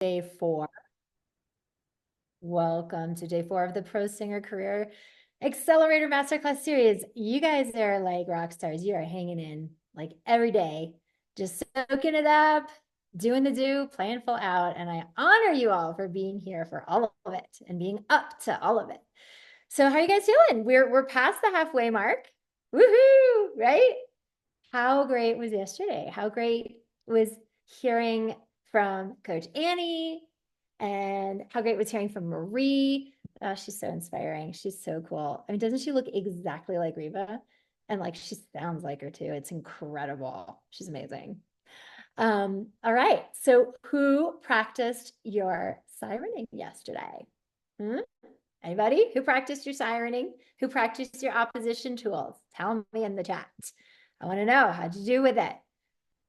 day 4. Welcome to day 4 of the Pro Singer Career Accelerator Masterclass series. You guys are like rock stars. You are hanging in like every day, just soaking it up, doing the do, playing full out. And I honor you all for being here for all of it and being up to all of it. So how are you guys doing? We're past the halfway mark. Woohoo, right? How great was yesterday? How great was hearing from Coach Annie, and how great was hearing from Marie. Oh, she's so inspiring. She's so cool. I mean, doesn't she look exactly like Reba? And like, she sounds like her too. It's incredible. She's amazing. All right. So who practiced your sirening yesterday? Anybody who practiced your sirening? Who practiced your opposition tools? Tell me in the chat. I want to know, how'd you do with it?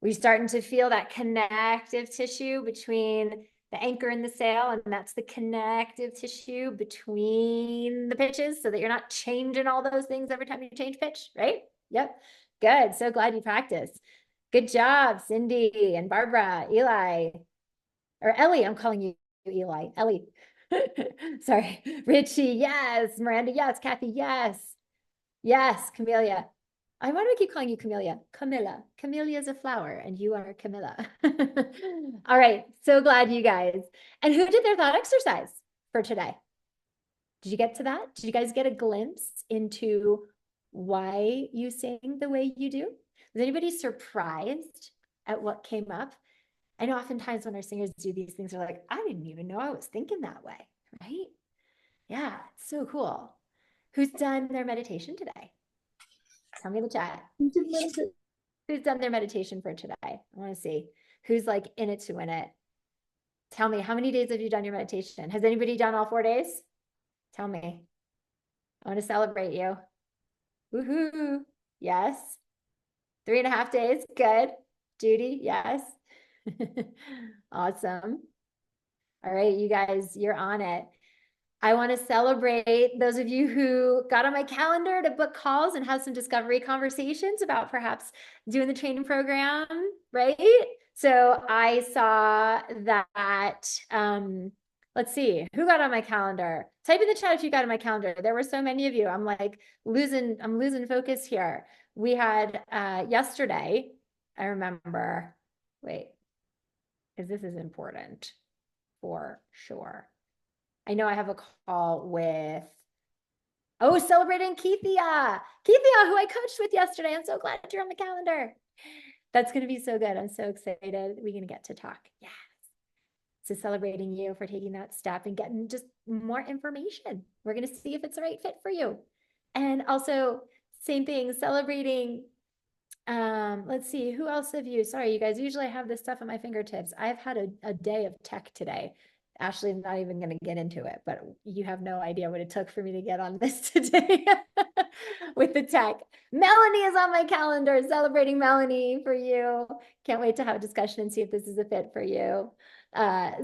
Were you starting to feel that connective tissue between the anchor and the sail? And that's the connective tissue between the pitches so that you're not changing all those things every time you change pitch, right? Yep. Good. So glad you practiced. Good job, Cindy and Barbara, Eli, or Ellie. I'm calling you Eli. Ellie. Sorry. Richie, yes. Miranda, yes. Kathy, yes. Yes, Camellia. Why do I keep calling you Camellia? Camilla. Camellia is a flower, and you are Camilla. All right. So glad you guys. And who did their thought exercise for today? Did you get to that? Did you guys get a glimpse into why you sing the way you do? Was anybody surprised at what came up? I know oftentimes when our singers do these things, they're like, I didn't even know I was thinking that way, right? Yeah, it's so cool. Who's done their meditation today? Tell me in the chat. Who's done their meditation for today? I want to see who's like in it to win it. Tell me, how many days have you done your meditation? Has anybody done all 4 days? Tell me. I want to celebrate you. Woohoo. Yes. 3.5 days. Good. Judy, yes. Awesome. All right, you guys, you're on it. I want to celebrate those of you who got on my calendar to book calls and have some discovery conversations about perhaps doing the training program, right? So I saw that, let's see, who got on my calendar? Type in the chat if you got on my calendar. There were so many of you. I'm losing focus here. We had yesterday, I remember, wait, because this is important for sure. I know I have a call with, celebrating Keithia, who I coached with yesterday. I'm so glad you're on the calendar. That's going to be so good. I'm so excited. We're going to get to talk. Yes. So celebrating you for taking that step and getting just more information. We're going to see if it's the right fit for you. And also, same thing, celebrating. Let's see, who else of you? Sorry, you guys, usually I have this stuff at my fingertips. I've had a day of tech today. Ashley, I'm not even going to get into it, but you have no idea what it took for me to get on this today with the tech. Melanie is on my calendar, celebrating Melanie for you. Can't wait to have a discussion and see if this is a fit for you.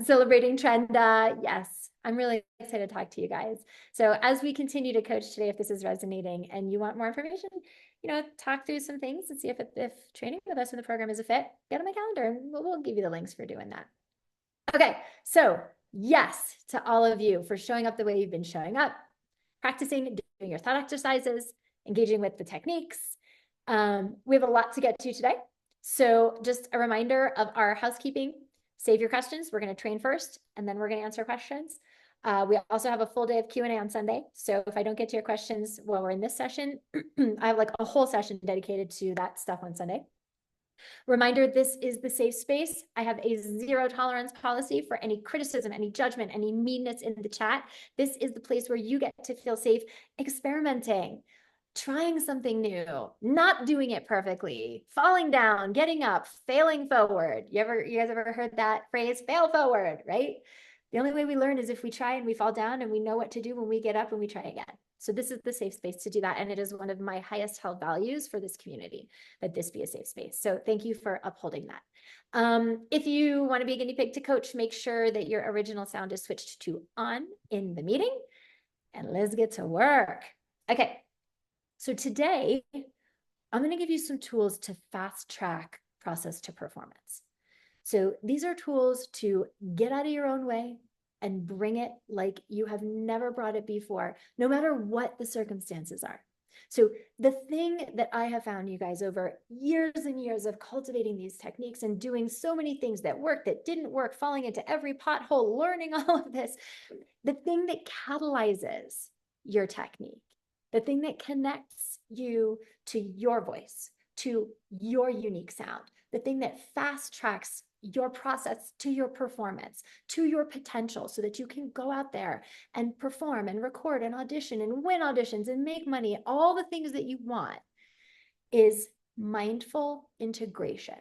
Celebrating Trenda. Yes, I'm really excited to talk to you guys. So as we continue to coach today, if this is resonating and you want more information, talk through some things and see if training with us in the program is a fit, get on my calendar and we'll give you the links for doing that. Okay, so yes to all of you for showing up the way you've been showing up, practicing, doing your thought exercises, engaging with the techniques. We have a lot to get to today. So just a reminder of our housekeeping. Save your questions. We're going to train first, and then we're going to answer questions. We also have a full day of Q&A on Sunday. So if I don't get to your questions while we're in this session, I have like a whole session dedicated to that stuff on Sunday. Reminder, this is the safe space. I have a 0 tolerance policy for any criticism, any judgment, any meanness in the chat. This is the place where you get to feel safe experimenting, trying something new, not doing it perfectly, falling down, getting up, failing forward. You guys ever heard that phrase, fail forward, right? The only way we learn is if we try and we fall down and we know what to do when we get up and we try again. So this is the safe space to do that. And it is one of my highest held values for this community, that this be a safe space. So thank you for upholding that. If you want to be a guinea pig to coach, make sure that your original sound is switched to on in the meeting. And let's get to work. Okay. So today, I'm going to give you some tools to fast track process to performance. So these are tools to get out of your own way and bring it like you have never brought it before, no matter what the circumstances are. So the thing that I have found, you guys, over years and years of cultivating these techniques and doing so many things that worked, that didn't work, falling into every pothole, learning all of this, the thing that catalyzes your technique, the thing that connects you to your voice, to your unique sound, the thing that fast tracks your process to your performance, to your potential, so that you can go out there and perform and record and audition and win auditions and make money, all the things that you want, is mindful integration.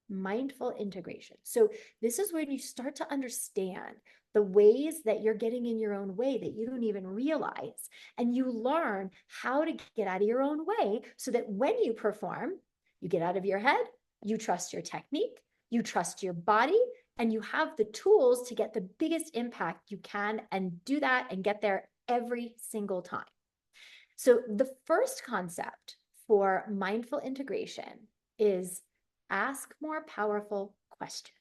Mindful integration. So this is when you start to understand the ways that you're getting in your own way that you don't even realize. And you learn how to get out of your own way so that when you perform, you get out of your head, you trust your technique, you trust your body, and you have the tools to get the biggest impact you can and do that and get there every single time. So the first concept for mindful integration is ask more powerful questions.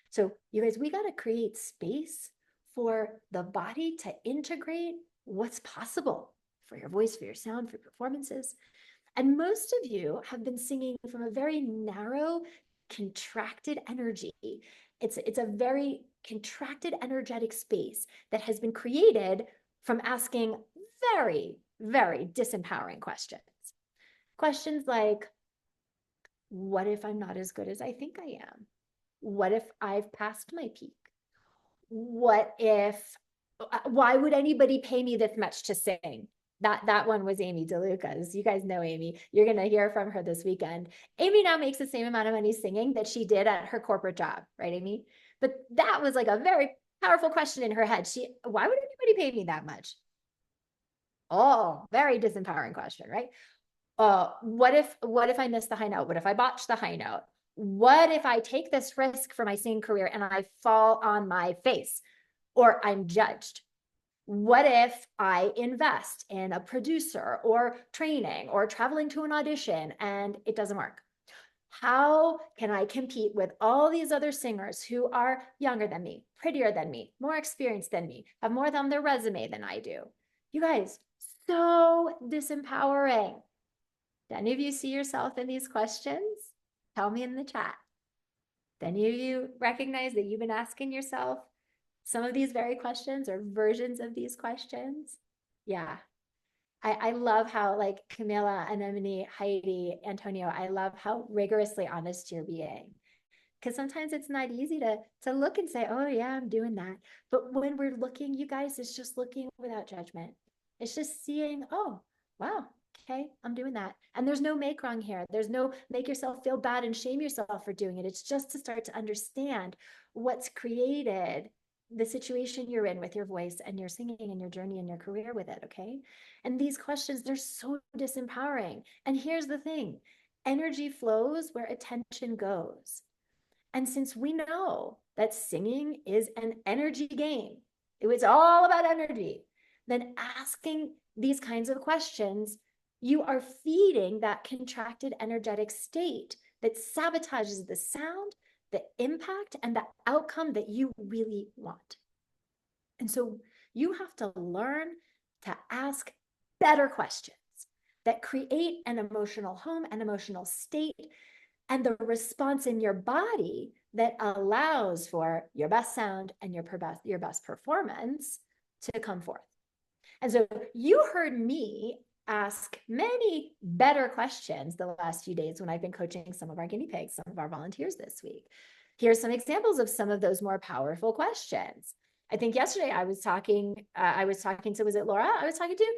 So you guys, we got to create space for the body to integrate what's possible for your voice, for your sound, for performances. And most of you have been singing from a very narrow, contracted energy. It's a very contracted, energetic space that has been created from asking very, very disempowering questions. Questions like, what if I'm not as good as I think I am? What if I've passed my peak? What if, why would anybody pay me this much to sing? That one was Amy DeLuca's. You guys know Amy. You're going to hear from her this weekend. Amy now makes the same amount of money singing that she did at her corporate job, right, Amy? But that was like a very powerful question in her head. Why would anybody pay me that much? Oh, very disempowering question, right? What if I miss the high note? What if I botch the high note? What if I take this risk for my singing career and I fall on my face or I'm judged? What if I invest in a producer or training or traveling to an audition and it doesn't work? How can I compete with all these other singers who are younger than me, prettier than me, more experienced than me, have more on their resume than I do? You guys, so disempowering. Do any of you see yourself in these questions? Tell me in the chat. Do any of you recognize that you've been asking yourself some of these very questions or versions of these questions? Yeah. I love how, like, Camilla, Anemone, Heidi, Antonio, I love how rigorously honest you're being. Because sometimes it's not easy to look and say, oh yeah, I'm doing that. But when we're looking, you guys, it's just looking without judgment. It's just seeing, oh, wow, okay, I'm doing that. And there's no make wrong here. There's no make yourself feel bad and shame yourself for doing it. It's just to start to understand what's created the situation you're in with your voice and your singing and your journey and your career with it, okay? And these questions, they're so disempowering. And here's the thing, energy flows where attention goes. And since we know that singing is an energy game, it was all about energy, then asking these kinds of questions, you are feeding that contracted energetic state that sabotages the sound, the impact, and the outcome that you really want. And so you have to learn to ask better questions that create an emotional home, an emotional state, and the response in your body that allows for your best sound and your best performance to come forth. And so you heard me ask many better questions the last few days when I've been coaching some of our guinea pigs, some of our volunteers this week. Here's some examples of some of those more powerful questions. I think yesterday I was talking to, was it Laura I was talking to?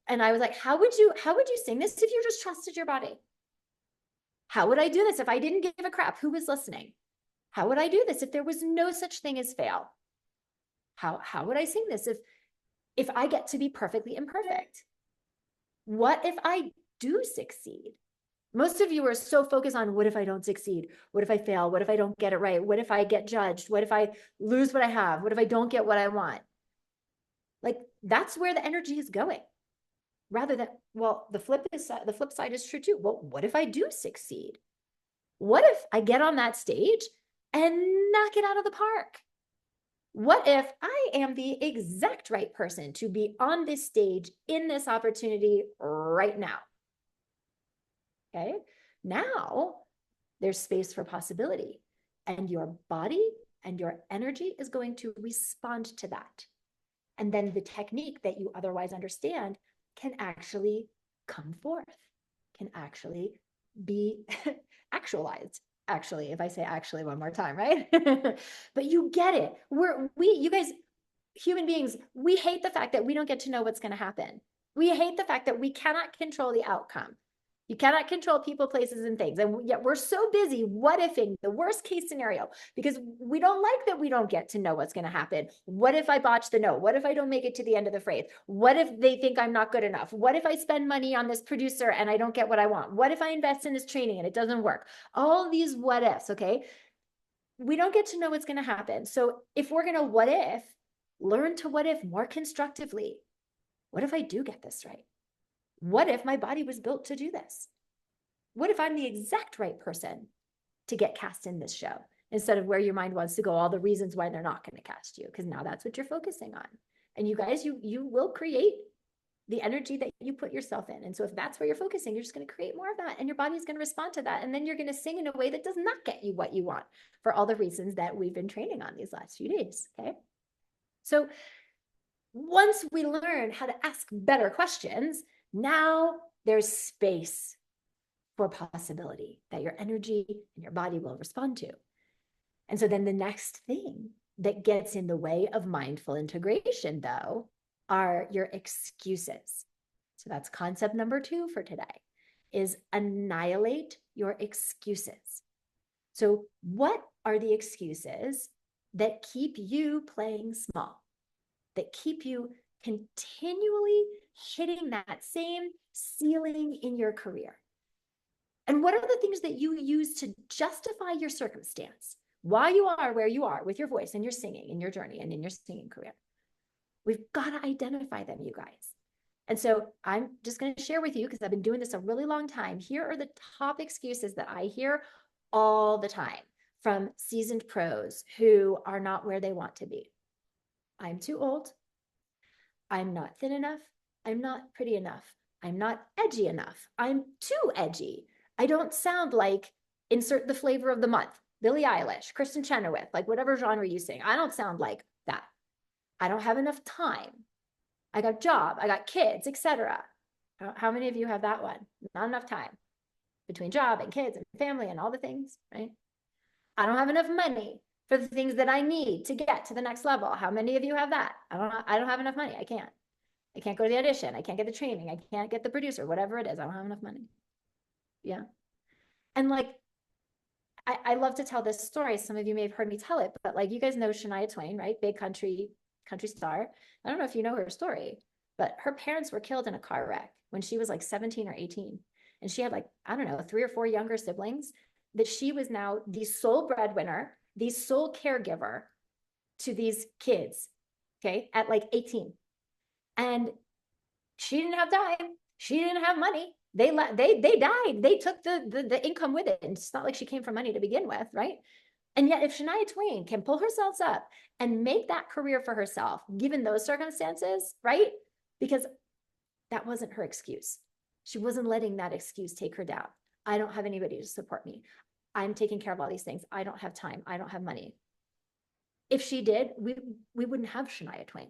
And I was like, how would you sing this if you just trusted your body? How would I do this if I didn't give a crap who was listening? How would I do this if there was no such thing as fail? How would I sing this if I get to be perfectly imperfect? What if I do succeed? Most of you are so focused on, what if I don't succeed? What if I fail? What if I don't get it right? What if I get judged? What if I lose what I have? What if I don't get what I want? Like, that's where the energy is going. Rather than, well, the flip side is true too. Well, what if I do succeed? What if I get on that stage and knock it out of the park? What if I am the exact right person to be on this stage in this opportunity right now? Okay. Now there's space for possibility, and your body and your energy is going to respond to that. And then the technique that you otherwise understand can actually come forth, can actually be actualized. Actually, if I say actually one more time, right? But you get it. You guys, human beings, we hate the fact that we don't get to know what's going to happen. We hate the fact that we cannot control the outcome. You cannot control people, places, and things. And yet we're so busy what ifing the worst case scenario because we don't like that we don't get to know what's going to happen. What if I botch the note? What if I don't make it to the end of the phrase? What if they think I'm not good enough? What if I spend money on this producer and I don't get what I want? What if I invest in this training and it doesn't work? All these what ifs, okay? We don't get to know what's going to happen. So if we're going to what if, learn to what if more constructively. What if I do get this right? What if my body was built to do this? What if I'm the exact right person to get cast in this show instead of where your mind wants to go, all the reasons why they're not going to cast you? Because now that's what you're focusing on. And you guys, you will create the energy that you put yourself in. And so if that's where you're focusing, you're just going to create more of that and your body's going to respond to that. And then you're going to sing in a way that does not get you what you want for all the reasons that we've been training on these last few days. Okay. So once we learn how to ask better questions, now there's space for possibility that your energy and your body will respond to. And so then the next thing that gets in the way of mindful integration, though, are your excuses. So that's concept number 2 for today, is annihilate your excuses. So what are the excuses that keep you playing small, that keep you continually hitting that same ceiling in your career? And what are the things that you use to justify your circumstance, why you are where you are with your voice and your singing in your journey and in your singing career? We've got to identify them, you guys. And so I'm just going to share with you, because I've been doing this a really long time. Here are the top excuses that I hear all the time from seasoned pros who are not where they want to be. I'm too old. I'm not thin enough. I'm not pretty enough. I'm not edgy enough. I'm too edgy. I don't sound like insert the flavor of the month, Billie Eilish, Kristen Chenoweth, like whatever genre you sing. I don't sound like that. I don't have enough time. I got a job, I got kids, etc. How many of you have that one? Not enough time between job and kids and family and all the things, right? I don't have enough money for the things that I need to get to the next level. How many of you have that? I don't have enough money. I can't go to the audition. I can't get the training. I can't get the producer, whatever it is. I don't have enough money. Yeah. And like, I love to tell this story. Some of you may have heard me tell it, but like, you guys know Shania Twain, right? Big country star. I don't know if you know her story, but her parents were killed in a car wreck when she was like 17 or 18. And she had like, I don't know, 3 or 4 younger siblings, that she was now the sole breadwinner, the sole caregiver to these kids, okay, at like 18. And she didn't have time. She didn't have money. They died. They took the income with it. And it's not like she came from money to begin with, right? And yet, if Shania Twain can pull herself up and make that career for herself, given those circumstances, right? Because that wasn't her excuse. She wasn't letting that excuse take her down. I don't have anybody to support me. I'm taking care of all these things. I don't have time. I don't have money. If she did, we wouldn't have Shania Twain.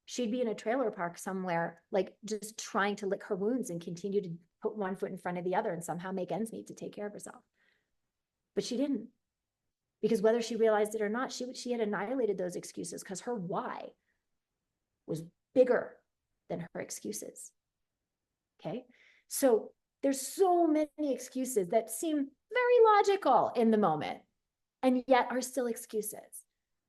She'd be in a trailer park somewhere, like just trying to lick her wounds and continue to put one foot in front of the other and somehow make ends meet to take care of herself. But she didn't. Because whether she realized it or not, she had annihilated those excuses because her why was bigger than her excuses. Okay. So there's so many excuses that seem very logical in the moment and yet are still excuses.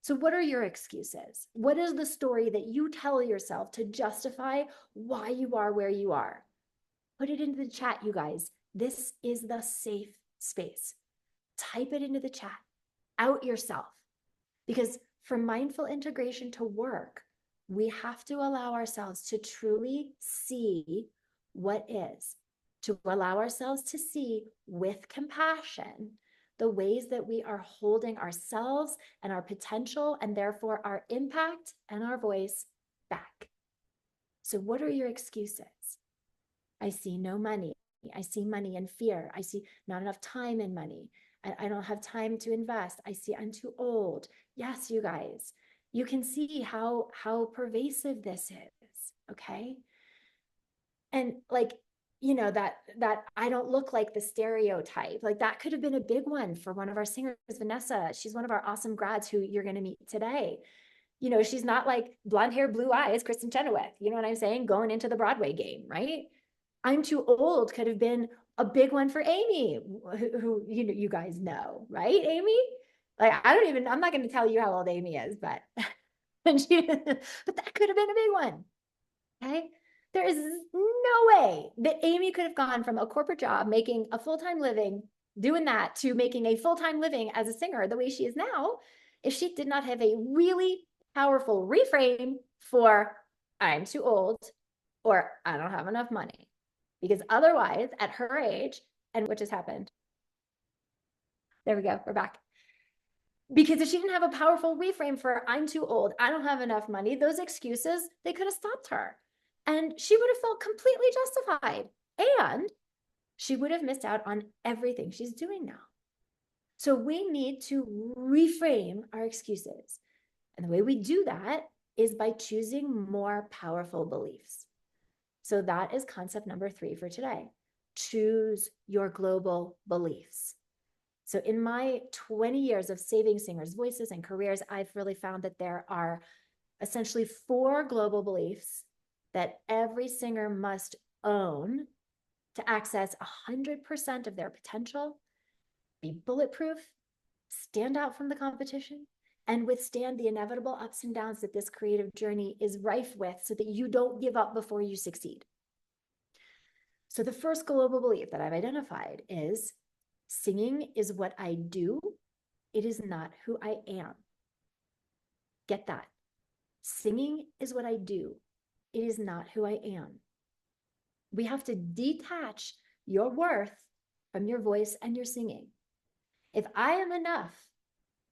So what are your excuses? What is the story that you tell yourself to justify why you are where you are? Put it into the chat, you guys. This is the safe space. Type it into the chat. Out yourself. Because for mindful integration to work, we have to allow ourselves to truly see what is, to allow ourselves to see with compassion the ways that we are holding ourselves and our potential and therefore our impact and our voice back. So what are your excuses? I see no money. I see money and fear. I see not enough time in money. I don't have time to invest. I see I'm too old. Yes, you guys, you can see how pervasive this is, okay? And like, you know, that I don't look like the stereotype. Like that could have been a big one for one of our singers, Vanessa. She's one of our awesome grads who you're going to meet today. You know, she's not like blonde hair, blue eyes, Kristen Chenoweth. You know what I'm saying? Going into the Broadway game, right? I'm too old could have been a big one for Amy, who you know, you guys know, right? Amy? Like, I'm not going to tell you how old Amy is, but, but that could have been a big one. Okay. There is no way that Amy could have gone from a corporate job, making a full-time living, doing that, to making a full-time living as a singer the way she is now, if she did not have a really powerful reframe for I'm too old or I don't have enough money. Because otherwise, at her age, and what just happened? There we go. We're back. Because if she didn't have a powerful reframe for I'm too old, I don't have enough money, those excuses, they could have stopped her. And she would have felt completely justified. And she would have missed out on everything she's doing now. So we need to reframe our excuses. And the way we do that is by choosing more powerful beliefs. So that is concept number 3 for today. Choose your global beliefs. So in my 20 years of saving singers' voices and careers, I've really found that there are essentially 4 global beliefs that every singer must own to access 100% of their potential, be bulletproof, stand out from the competition, and withstand the inevitable ups and downs that this creative journey is rife with so that you don't give up before you succeed. So the first global belief that I've identified is singing is what I do. It is not who I am. Get that. Singing is what I do. It is not who I am. We have to detach your worth from your voice and your singing. If I am enough,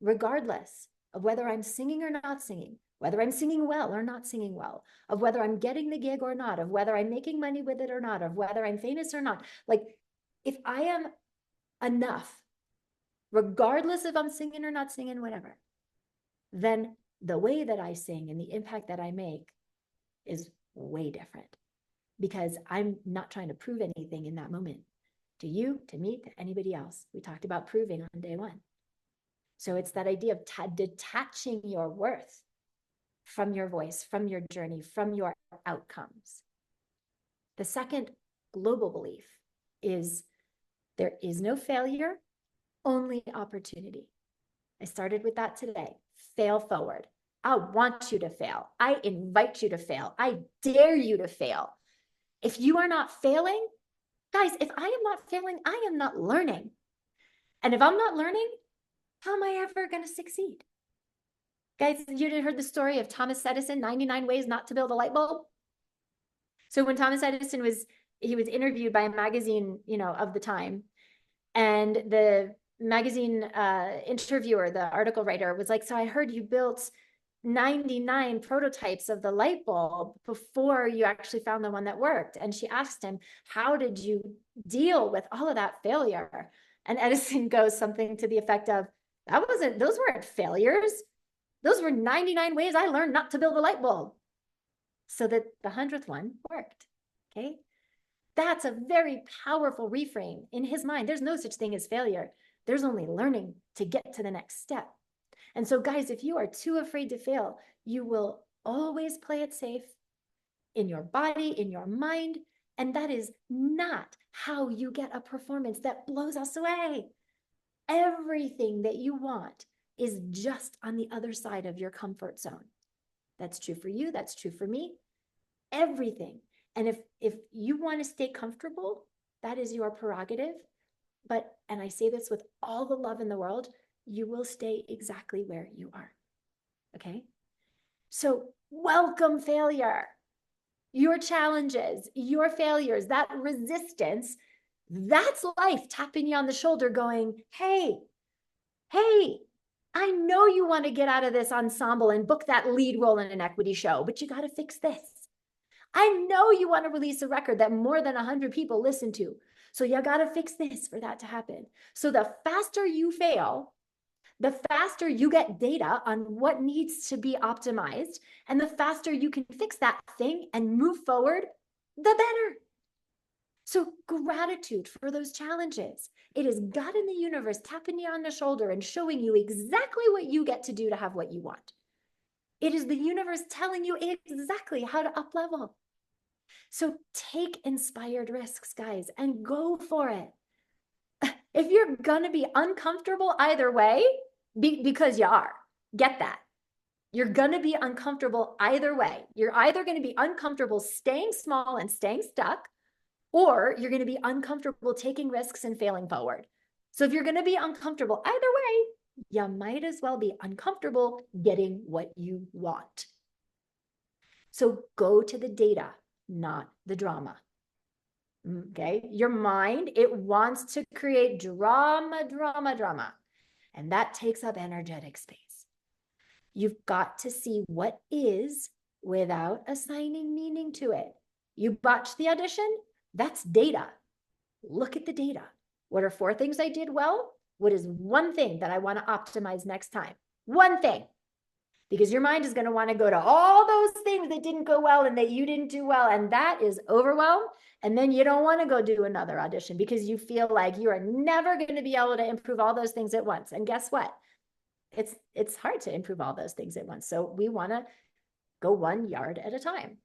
regardless of whether I'm singing or not singing, whether I'm singing well or not singing well, of whether I'm getting the gig or not, of whether I'm making money with it or not, of whether I'm famous or not, like if I am enough, regardless if I'm singing or not singing, whatever, then the way that I sing and the impact that I make is way different because I'm not trying to prove anything in that moment to you, to me, to anybody else. We talked about proving on day 1. So it's that idea of detaching your worth from your voice, from your journey, from your outcomes. The second global belief is there is no failure, only opportunity. I started with that today. Fail forward. I want you to fail. I invite you to fail. I dare you to fail. If you are not failing, guys, if I am not failing, I am not learning. And if I'm not learning, how am I ever going to succeed? Guys, you heard the story of Thomas Edison, 99 ways not to build a light bulb. So when Thomas Edison was interviewed by a magazine, you know, of the time, and the magazine interviewer, the article writer, was like, so I heard you built 99 prototypes of the light bulb before you actually found the one that worked. And she asked him, how did you deal with all of that failure? And Edison goes something to the effect of, those weren't failures. Those were 99 ways I learned not to build a light bulb. So that the 100th one worked, okay? That's a very powerful reframe in his mind. There's no such thing as failure. There's only learning to get to the next step. And so guys, if you are too afraid to fail, you will always play it safe in your body, in your mind. And that is not how you get a performance that blows us away. Everything that you want is just on the other side of your comfort zone. That's true for you. That's true for me. Everything. And if you want to stay comfortable, that is your prerogative. But, and I say this with all the love in the world, you will stay exactly where you are. Okay? So welcome failure. Your challenges, your failures, that resistance, that's life tapping you on the shoulder going, hey, Hey, I know you want to get out of this ensemble and book that lead role in an equity show, but you got to fix this. I know you want to release a record that more than 100 people listen to. So you got to fix this for that to happen. So the faster you fail, the faster you get data on what needs to be optimized, and the faster you can fix that thing and move forward, the better. So gratitude for those challenges. It is God in the universe tapping you on the shoulder and showing you exactly what you get to do to have what you want. It is the universe telling you exactly how to up level. So take inspired risks, guys, and go for it. If you're going to be uncomfortable either way, because you are, get that. You're going to be uncomfortable either way. You're either going to be uncomfortable staying small and staying stuck, or you're going to be uncomfortable taking risks and failing forward. So if you're going to be uncomfortable either way, you might as well be uncomfortable getting what you want. So go to the data, not the drama. Okay, your mind, it wants to create drama, and that takes up energetic space. You've got to see what is without assigning meaning to it. You botched the audition, that's data. Look at the data. What are 4 things I did well? What is one thing that I want to optimize next time? One thing. Because your mind is going to want to go to all those things that didn't go well and that you didn't do well. And that is overwhelm. And then you don't want to go do another audition because you feel like you are never going to be able to improve all those things at once. And guess what? It's hard to improve all those things at once. So we want to go 1 yard at a time.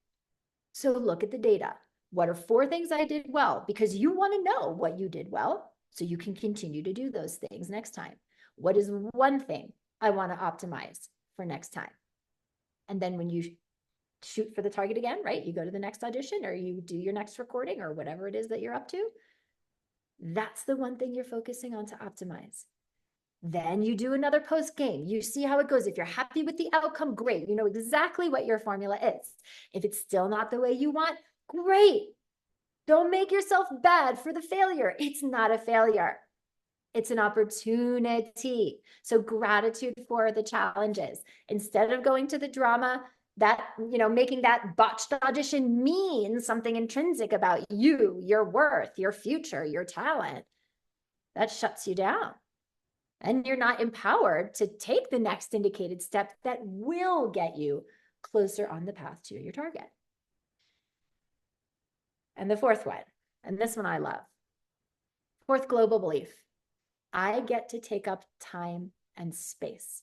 So look at the data. What are 4 things I did well? Because you want to know what you did well so you can continue to do those things next time. What is one thing I want to optimize for next time? And then when you shoot for the target again, right? You go to the next audition or you do your next recording or whatever it is that you're up to. That's the one thing you're focusing on to optimize. Then you do another post game. You see how it goes. If you're happy with the outcome, great. You know exactly what your formula is. If it's still not the way you want, great. Don't make yourself bad for the failure. It's not a failure. It's an opportunity. So gratitude for the challenges. Instead of going to the drama, that, making that botched audition mean something intrinsic about you, your worth, your future, your talent, that shuts you down. And you're not empowered to take the next indicated step that will get you closer on the path to your target. And the 4th one, and this one I love. 4th global belief. I get to take up time and space.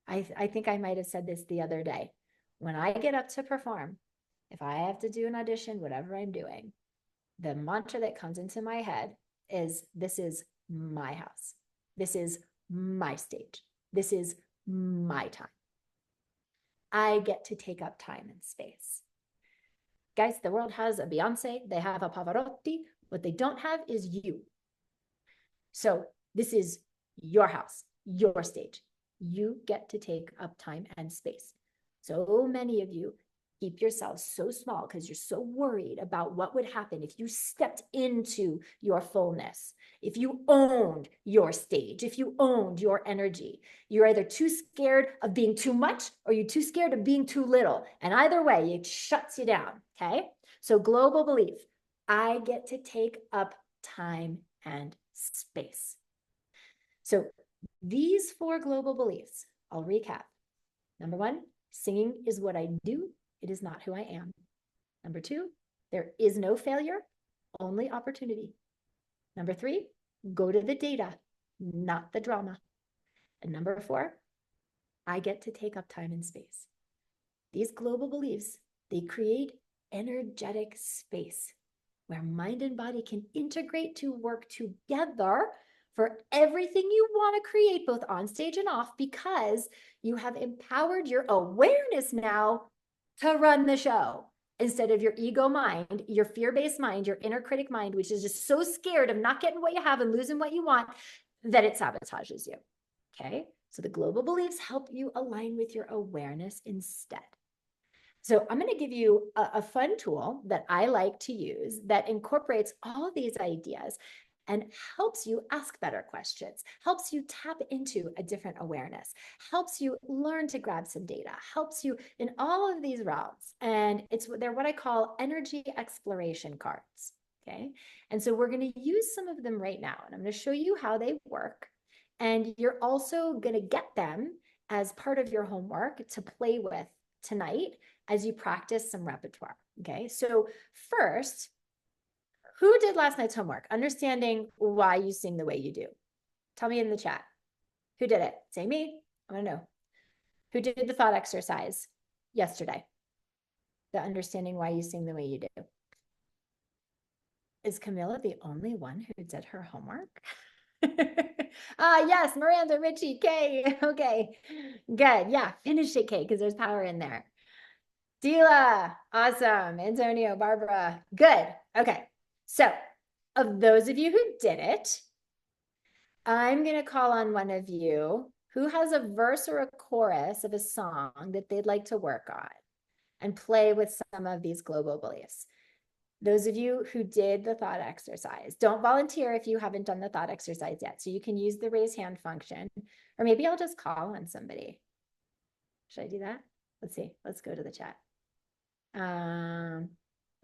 I think I might have said this the other day. When I get up to perform, if I have to do an audition, whatever I'm doing, the mantra that comes into my head is, this is my house. This is my stage. This is my time. I get to take up time and space. Guys, the world has a Beyonce, they have a Pavarotti. What they don't have is you. So this is your house, your stage. You get to take up time and space. So many of you keep yourselves so small because you're so worried about what would happen if you stepped into your fullness, if you owned your stage, if you owned your energy. You're either too scared of being too much or you're too scared of being too little. And either way, it shuts you down, okay? So global belief, I get to take up time and space. So these 4 global beliefs, I'll recap. Number 1, singing is what I do. It is not who I am. Number 2, there is no failure, only opportunity. Number 3, go to the data, not the drama. And number 4, I get to take up time and space. These global beliefs, they create energetic space where mind and body can integrate to work together for everything you want to create, both on stage and off, because you have empowered your awareness now to run the show instead of your ego mind, your fear-based mind, your inner critic mind, which is just so scared of not getting what you have and losing what you want that it sabotages you. Okay, so the global beliefs help you align with your awareness instead. So I'm going to give you a fun tool that I like to use that incorporates all of these ideas. and helps you ask better questions, helps you tap into a different awareness, helps you learn to grab some data, helps you in all of these realms. And they're what I call energy exploration cards. Okay. And so we're going to use some of them right now. And I'm going to show you how they work. And you're also going to get them as part of your homework to play with tonight as you practice some repertoire. Okay. So first, who did last night's homework? Understanding why you sing the way you do. Tell me in the chat. Who did it? Say me. I want to know. Who did the thought exercise yesterday? The understanding why you sing the way you do. Is Camilla the only one who did her homework? Yes, Miranda, Richie, Kay. Okay, good. Yeah, finish it, Kay, because there's power in there. Dila, awesome. Antonio, Barbara, good. Okay, so of those of you who did it, I'm going to call on one of you who has a verse or a chorus of a song that they'd like to work on and play with some of these global beliefs. Those of you who did the thought exercise, don't volunteer if you haven't done the thought exercise yet. So you can use the raise hand function, or maybe I'll just call on somebody. Should I do that? Let's see. Let's go to the chat.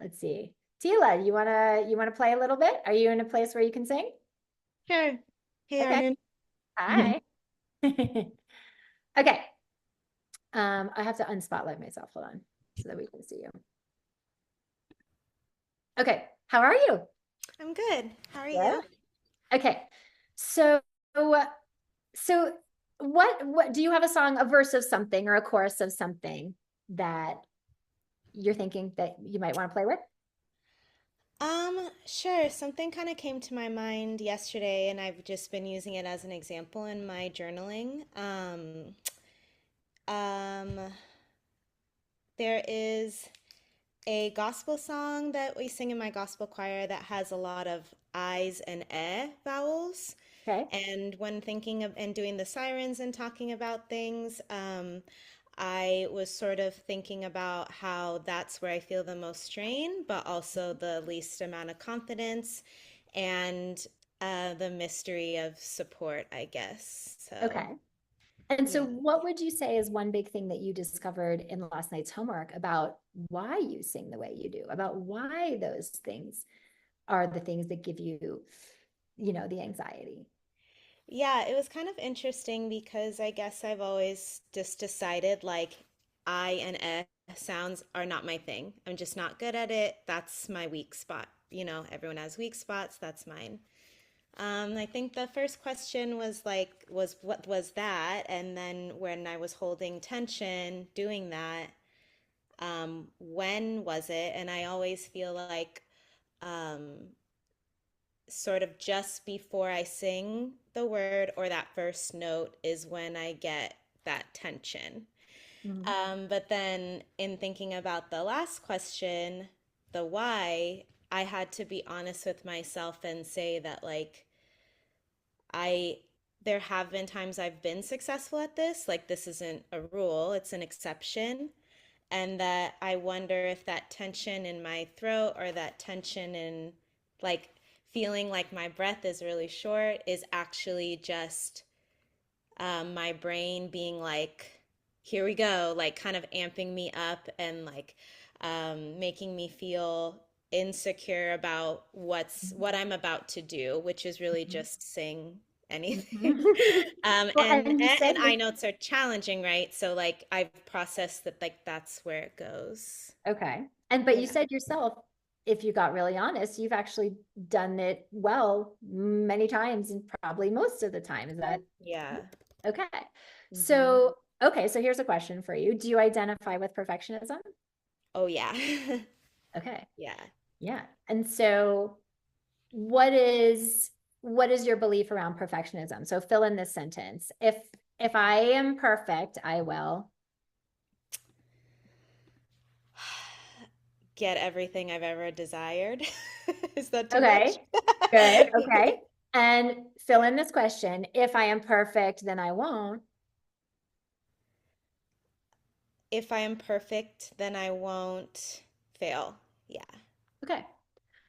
Let's see. Tila, you wanna play a little bit? Are you in a place where you can sing? Sure. Hey, Okay. Arden. Hi. Okay. I have to unspotlight myself. Hold on, so that we can see you. Okay. How are you? I'm good. How are Good. you? Okay. So, so what do you have a song, a verse of something or a chorus of something that you're thinking that you might want to play with? Sure. Something kind of came to my mind yesterday, and I've just been using it as an example in my journaling. Um, there is a gospel song that we sing in my gospel choir that has a lot of I's and vowels. Okay. And when thinking of and doing the sirens and talking about things, I was sort of thinking about how that's where I feel the most strain, but also the least amount of confidence and the mystery of support, I guess. So, Okay. And so yeah. what would you say is one big thing that you discovered in last night's homework about why you sing the way you do, about why those things are the things that give you, the anxiety? Yeah, it was kind of interesting because I guess I've always just decided like I and sounds are not my thing. I'm just not good at it. That's my weak spot. Everyone has weak spots. That's mine. I think the first question was what was that? And then when I was holding tension doing that, when was it? And I always feel like um, sort of just before I sing the word or that first note is when I get that tension. Mhm. But then in thinking about the last question, the why, I had to be honest with myself and say that like I there have been times I've been successful at this, like this isn't a rule, it's an exception, and that I wonder if that tension in my throat or that tension in like feeling like my breath is really short is actually just my brain being like, here we go, like kind of amping me up and like making me feel insecure about what I'm about to do, which is really Mhm. just sing anything. Mhm. Well, And and you said I know it's so challenging, right? So like I've processed that like that's where it goes. okay. But you Yeah. said yourself, if you got really honest, you've actually done it well many times and probably most of the time. Is that Yeah. okay? Hmm. So here's a question for you. Do you identify with perfectionism? Oh yeah. Okay. Yeah. Yeah. And so what is what is your belief around perfectionism? So fill in this sentence. If I am perfect, I will. Get everything I've ever desired. Is that too much? Okay. Good. Okay. And fill in this question. If I am perfect, then I won't. If I am perfect, then I won't fail. Yeah. Okay.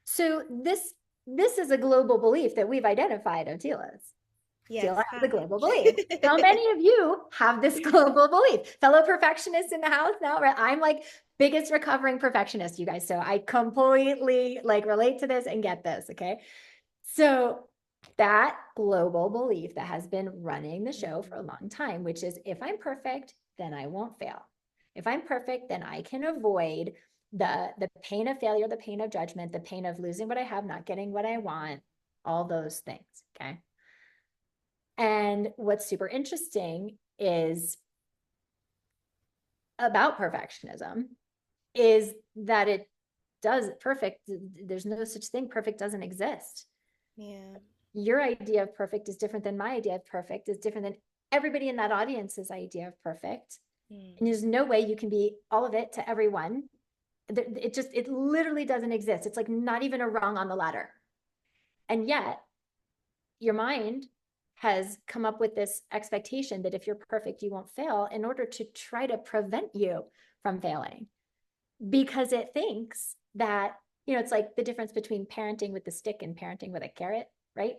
So this this is a global belief that we've identified of Tila's. Tila Yes, has a hi. global belief. How many of you have this global belief? Fellow perfectionists in the house now, right? I'm like biggest recovering perfectionist, you guys. So I completely like relate to this and get this. Okay. So that global belief that has been running the show for a Mhm. long time, which is if I'm perfect, then I won't fail. If I'm perfect, then I can avoid the pain of failure, the pain of judgment, the pain of losing what I have, not getting what I want, all those things. Okay. And what's super interesting is about perfectionism is that it does perfect. There's no such thing. Perfect doesn't exist. Yeah. Your idea of perfect is different than my idea of perfect, is different than everybody in that audience's idea of perfect. Mm. And there's no way you can be all of it to everyone. It literally doesn't exist. It's like not even a rung on the ladder. And yet your mind has come up with this expectation that if you're perfect, you won't fail in order to try to prevent you from failing because it thinks that, it's like the difference between parenting with the stick and parenting with a carrot, right?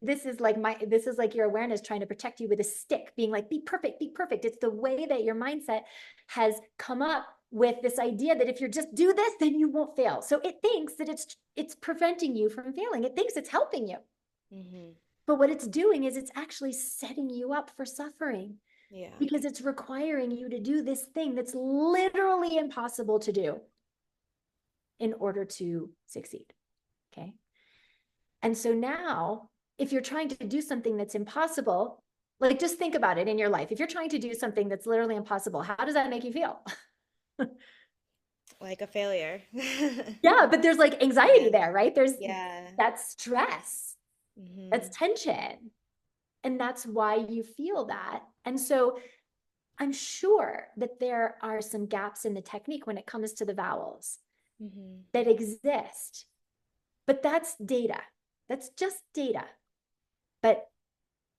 This is like your awareness trying to protect you with a stick, being like, be perfect, be perfect. It's the way that your mindset has come up with this idea that if you just do this, then you won't fail. So it thinks that it's preventing you from failing. It thinks it's helping you. Mm-hmm. But what it's doing is it's actually setting you up for suffering Yeah. because it's requiring you to do this thing that's literally impossible to do in order to succeed. Okay. And so now, if you're trying to do something that's impossible, like just think about it in your life. If you're trying to do something that's literally impossible, how does that make you feel? Like a failure. Yeah, but there's like Yeah. anxiety there, right? There's Yeah. that's stress, Mm-hmm. that's tension. And that's why you feel that. And so I'm sure that there are some gaps in the technique when it comes to the vowels Mm-hmm. that exist, but that's data. That's just data. But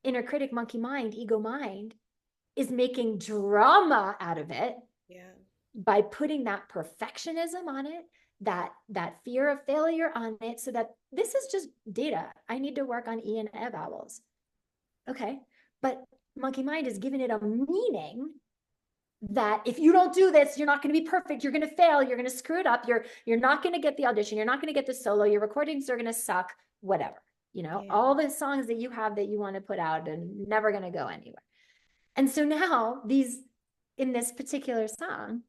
inner critic, monkey mind, ego mind is making drama out of it Yeah. by putting that perfectionism on it, that fear of failure on it, so that this is just data. I need to work on E and E vowels. Okay. But monkey mind is giving it a meaning that if you don't do this, you're not going to be perfect. You're going to fail. You're going to screw it up. You're not going to get the audition. You're not going to get the solo. Your recordings are going to suck. Whatever. Yeah. All the songs that you have that you want to put out and never going to go anywhere. And so now these in this particular song,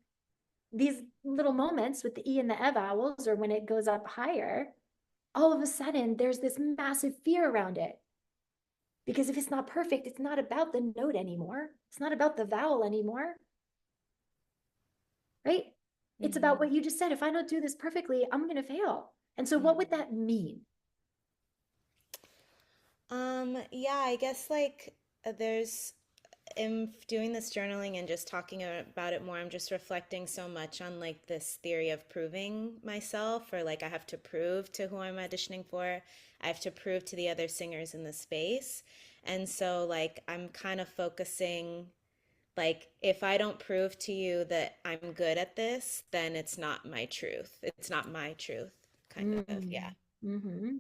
these little moments with the E and the E vowels, or when it goes up higher, all of a sudden there's this massive fear around it. Because if it's not perfect, it's not about the note anymore. It's not about the vowel anymore, right? It's about Mm-hmm. what you just said. If I don't do this perfectly, I'm going to fail. And so, what would Mm-hmm. that mean? Yeah, I guess like there's in doing this journaling and just talking about it more, I'm just reflecting so much on like this theory of proving myself, or like I have to prove to who I'm auditioning for. I have to prove to the other singers in the space. And so like I'm kind of focusing like if I don't prove to you that I'm good at this, then it's not my truth. It's not my truth, kind of. Yeah. Mm-hmm.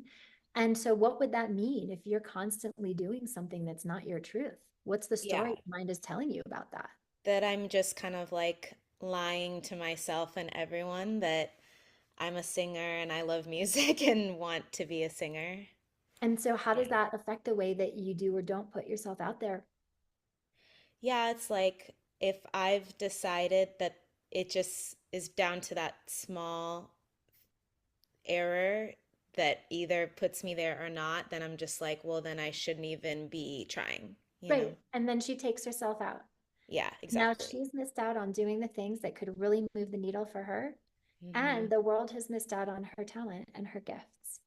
And so, what would that mean if you're constantly doing something that's not your truth? What's the story Yeah. your mind is telling you about that? That I'm just kind of like lying to myself and everyone that I'm a singer and I love music and want to be a singer. And so, how does Yeah. that affect the way that you do or don't put yourself out there? Yeah, it's like if I've decided that it just is down to that small error that either puts me there or not, then I'm just like, well, then I shouldn't even be trying, you Right. know? And then she takes herself out. Yeah, Now exactly. she's missed out on doing the things that could really move the needle for her. Mm-hmm. And the world has missed out on her talent and her gifts.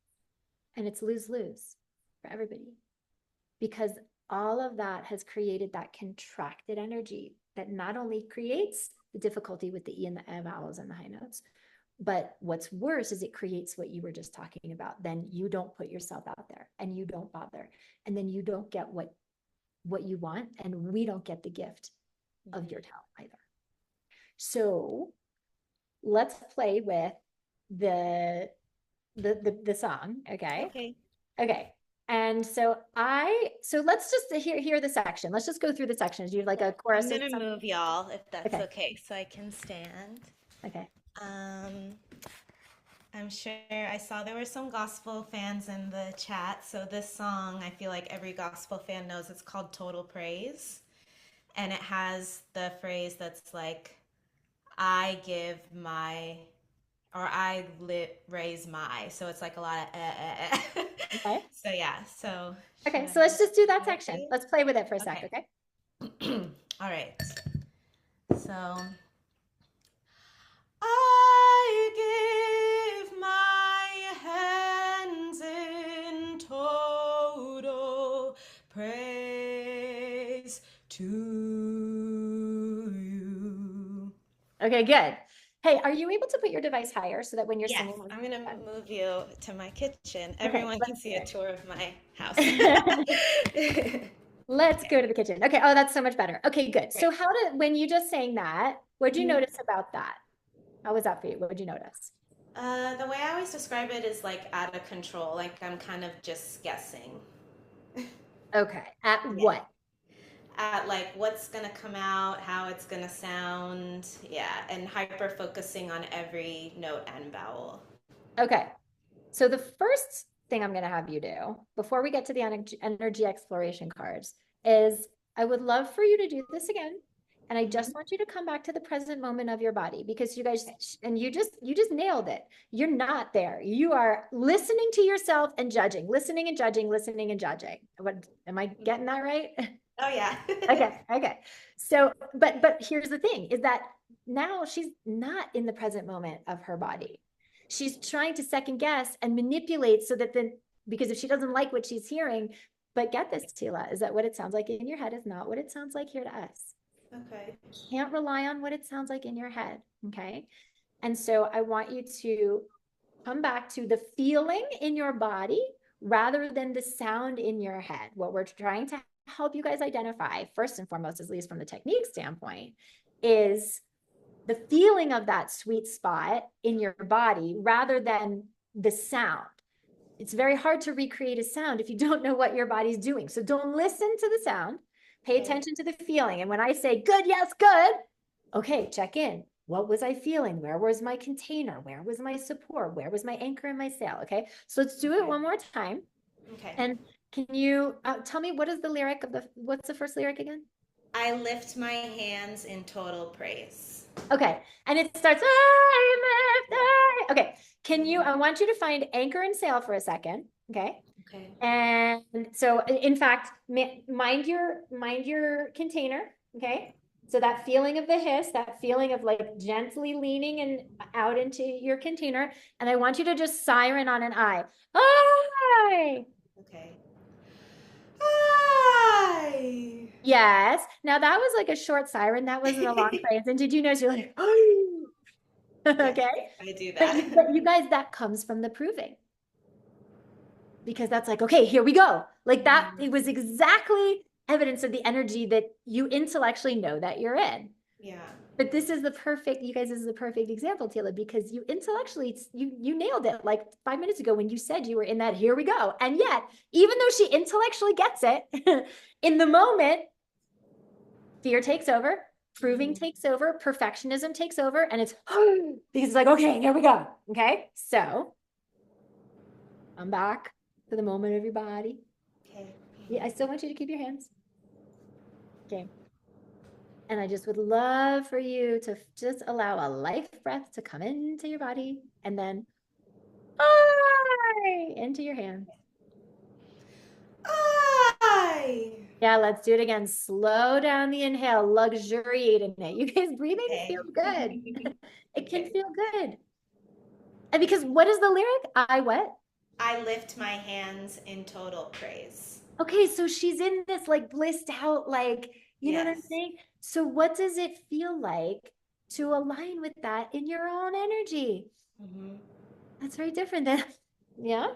And it's lose lose for everybody because all of that has created that contracted energy that not only creates the difficulty with the E and the E vowels and the high notes, but what's worse is it creates what you were just talking about. Then you don't put yourself out there and you don't bother. And then you don't get what you want. And we don't get the gift of your Mm-hmm. talent either. So let's play with the the song. Okay. Okay. Okay. And so let's just hear the section. Let's just go through the sections. Do you have like Yeah. a I'm chorus or gonna something? move y'all if that's Okay. okay, so I can stand. Okay. Um, I'm sure I saw there were some gospel fans in the chat. So this song, I feel like every gospel fan knows it's called Total Praise. And it has the phrase that's like, I give my, or raise my. So it's like a lot of Okay. So yeah, so should Okay. I So let's just do that play for section. you? Let's play with it for a sec. Okay. Okay. All right. So I give my hands in total praise to you. Okay, good. Hey, are you able to put your device higher so that when you're Yes, singing? I'm gonna move you to my kitchen. Okay, Everyone can let's see do a tour of my house. it. Let's Okay, go to the kitchen. Okay. Oh, that's so much better. Okay, good. So great. when you just sang that, what'd you Mhm. notice about that? How was that for you? What did you notice? The way I always describe it is like out of control, like I'm kind of just guessing. Okay. At Yeah. what? At like what's gonna come out, how it's gonna sound, yeah, and hyper focusing on every note and vowel. Okay. So the first thing I'm going to have you do before we get to the energy exploration cards is I would love for you to do this again. And I Hmm. just want you to come back to the present moment of your body because you guys, and you just nailed it. You're not there. You are listening to yourself and judging, listening and judging, listening and judging. What, am I getting that right? Oh yeah. Okay, okay. So, but here's the thing is that now she's not in the present moment of her body. She's trying to second guess and manipulate so that then because if she doesn't like what she's hearing, but get this, Tila, is that what it sounds like in your head is not what it sounds like here to us. Okay. Can't rely on what it sounds like in your head. Okay. And so I want you to come back to the feeling in your body rather than the sound in your head. What we're trying to help you guys identify, first and foremost, at least from the technique standpoint, is the feeling of that sweet spot in your body rather than the sound. It's very hard to recreate a sound if you don't know what your body's doing. So don't listen to the sound, pay Okay. attention to the feeling. And when I say good, yes, good, okay, check in. What was I feeling? Where was my container? Where was my support? Where was my anchor and my sail? Okay, so let's do it Okay. one more time. Okay. And can you tell me what is the lyric of what's the first lyric again? I lift my hands in total praise. Okay, and it starts, I lift, Yes. okay, Mhm. I want you to find anchor and sail for a second. Okay. Okay. And so in fact, mind your container, okay? So that feeling of the hiss, that feeling of like gently leaning and out into your container. And I want you to just siren on an I. I. Okay. I. Yes. Now that was like a short siren. That wasn't a long phrase. And did you notice you're like, Yes, okay? I do But that. but you guys, that comes from the proving. Because that's like, okay, here we go. Like that, Mhm. it was exactly evidence of the energy that you intellectually know that you're in. Yeah. But this is the perfect, you guys, this is the perfect example, Tila, because you intellectually, you nailed it like 5 minutes ago when you said you were in that, here we go. And yet, even though she intellectually gets it, in the moment, fear takes over, proving Hmm. takes over, perfectionism takes over, and it's because it's like, okay, here we go. Okay. So I'm back to the moment of your body. Okay. Yeah, I still want you to keep your hands. Okay. And I just would love for you to just allow a life breath to come into your body and then into your hands. I. Yeah, let's do it again. Slow down the inhale, luxuriate in it. You guys, breathing Okay. feels good. It can Okay. feel good. And because what is the lyric? I what? I lift my hands in total praise. Okay, so she's in this like blissed out, like, you know what I'm Yes. saying? So what does it feel like to align with that in your own energy? Hmm. That's very different than, yeah.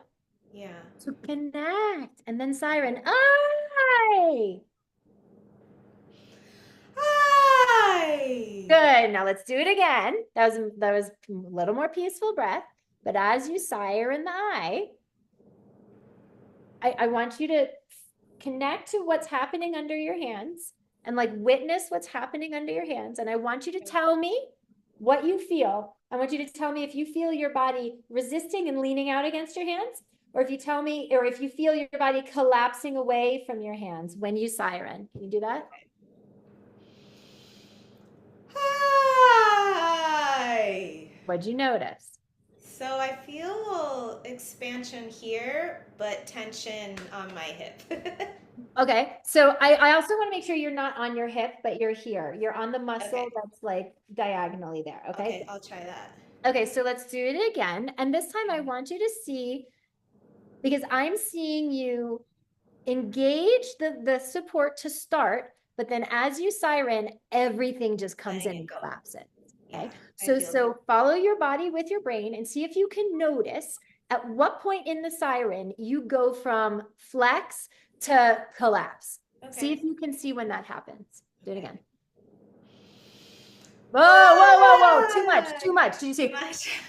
Yeah. So connect. And then siren. I. I. Good. Now let's do it again. That was a little more peaceful breath. But as you siren the I want you to connect to what's happening under your hands and like witness what's happening under your hands. And I want you to tell me what you feel. I want you to tell me if you feel your body resisting and leaning out against your hands, or if you tell me, or if you feel your body collapsing away from your hands when you siren. Can you do that? Hi. What'd you notice? So I feel expansion here, but tension on my hip. Okay, so I also want to make sure you're not on your hip, but you're here. You're on the muscle Okay. that's like diagonally there. Okay. Okay, I'll try that. Okay, so let's do it again. And this time I Okay. want you to see, because I'm seeing you engage the support to start, but then as you siren, everything just comes Letting in it and go. collapses. Yeah, Okay. I feel that. So follow your body with your brain and see if you can notice at what point in the siren you go from flex to collapse. See if Okay. you can see when that happens. Do it Okay. again. Whoa, whoa, whoa, whoa. Too much, Ah, too much. Did you too see? much.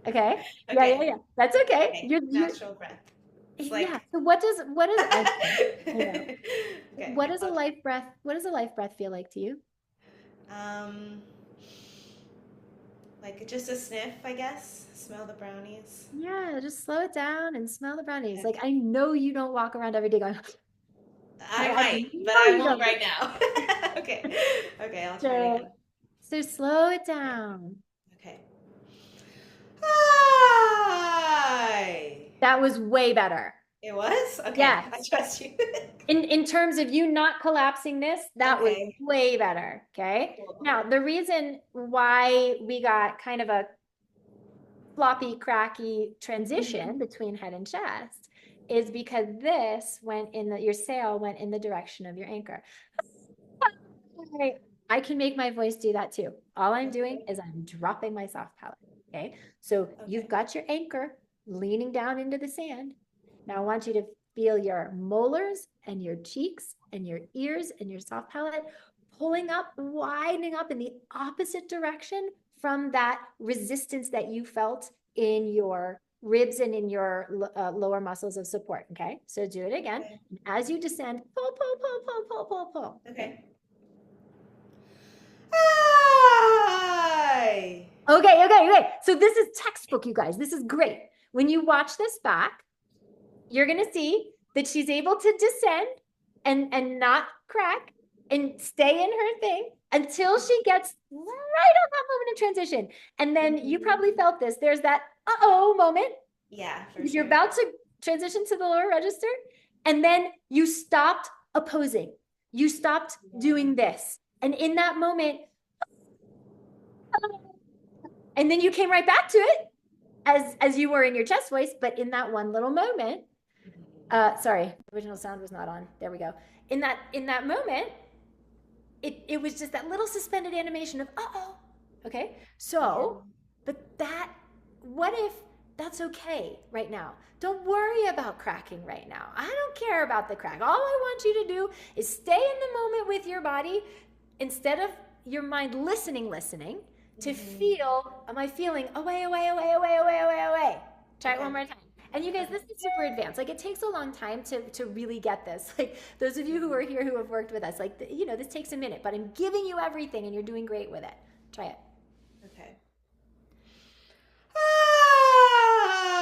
Okay. Yeah, yeah, Okay. yeah. That's okay. Okay. You're Natural breath. It's yeah. like So I know. okay. What does a life breath feel like to you? Um, like just a sniff, I guess. Smell the brownies. Yeah, just slow it down and smell the brownies. Okay. Like I know you don't walk around every day going, I I might, but know I you won't don't do right now. Okay. Okay, I'll try it so again. so slow it Okay. down. Okay. Hi. That was way better. It was? Okay. I Yes. trust you. In terms of you not collapsing this, that was Okay. way better. Okay. Cool. Now, the reason why we got kind of a floppy, cracky transition Hmm. between head and chest is because this went in your sail went in the direction of your anchor. Right. I can make my voice do that too. All I'm doing Okay. is I'm dropping my soft palate. Okay. So you've Okay. got your anchor leaning down into the sand. Now I want you to feel your molars and your cheeks and your ears and your soft palate pulling up, widening up in the opposite direction from that resistance that you felt in your ribs and in your lower muscles of support. Okay. So do it again. Okay. And as you descend, pull, pull, pull, pull, pull, pull, pull. Okay. Okay. Hi. Okay. So this is textbook, you guys. This is great. When you watch this back, you're going to see that she's able to descend and not crack and stay in her thing until she gets right on that moment of transition. And then you Mhm. probably felt this. There's that uh-oh moment. Yeah, for You're sure. about to transition to the lower register. And then you stopped opposing. You stopped Yeah. doing this. And in that moment, and then you came right back to it as you were in your chest voice, but in that one little moment, sorry, original sound was not on. There we go. In that moment, it was just that little suspended animation of uh-oh. Okay. Yeah. So, but that what if that's okay right now? Don't worry about cracking right now. I don't care about the crack. All I want you to do is stay in the moment with your body instead of your mind listening to Mhm. feel, am I feeling away, away, away, away, away, away, away. Try it one Okay. more time. And you guys, Okay. this is super advanced. Like it takes a long time to really get this. Like those of you who are here who have worked with us, like, this takes a minute, but I'm giving you everything and you're doing great with it. Try it. Okay.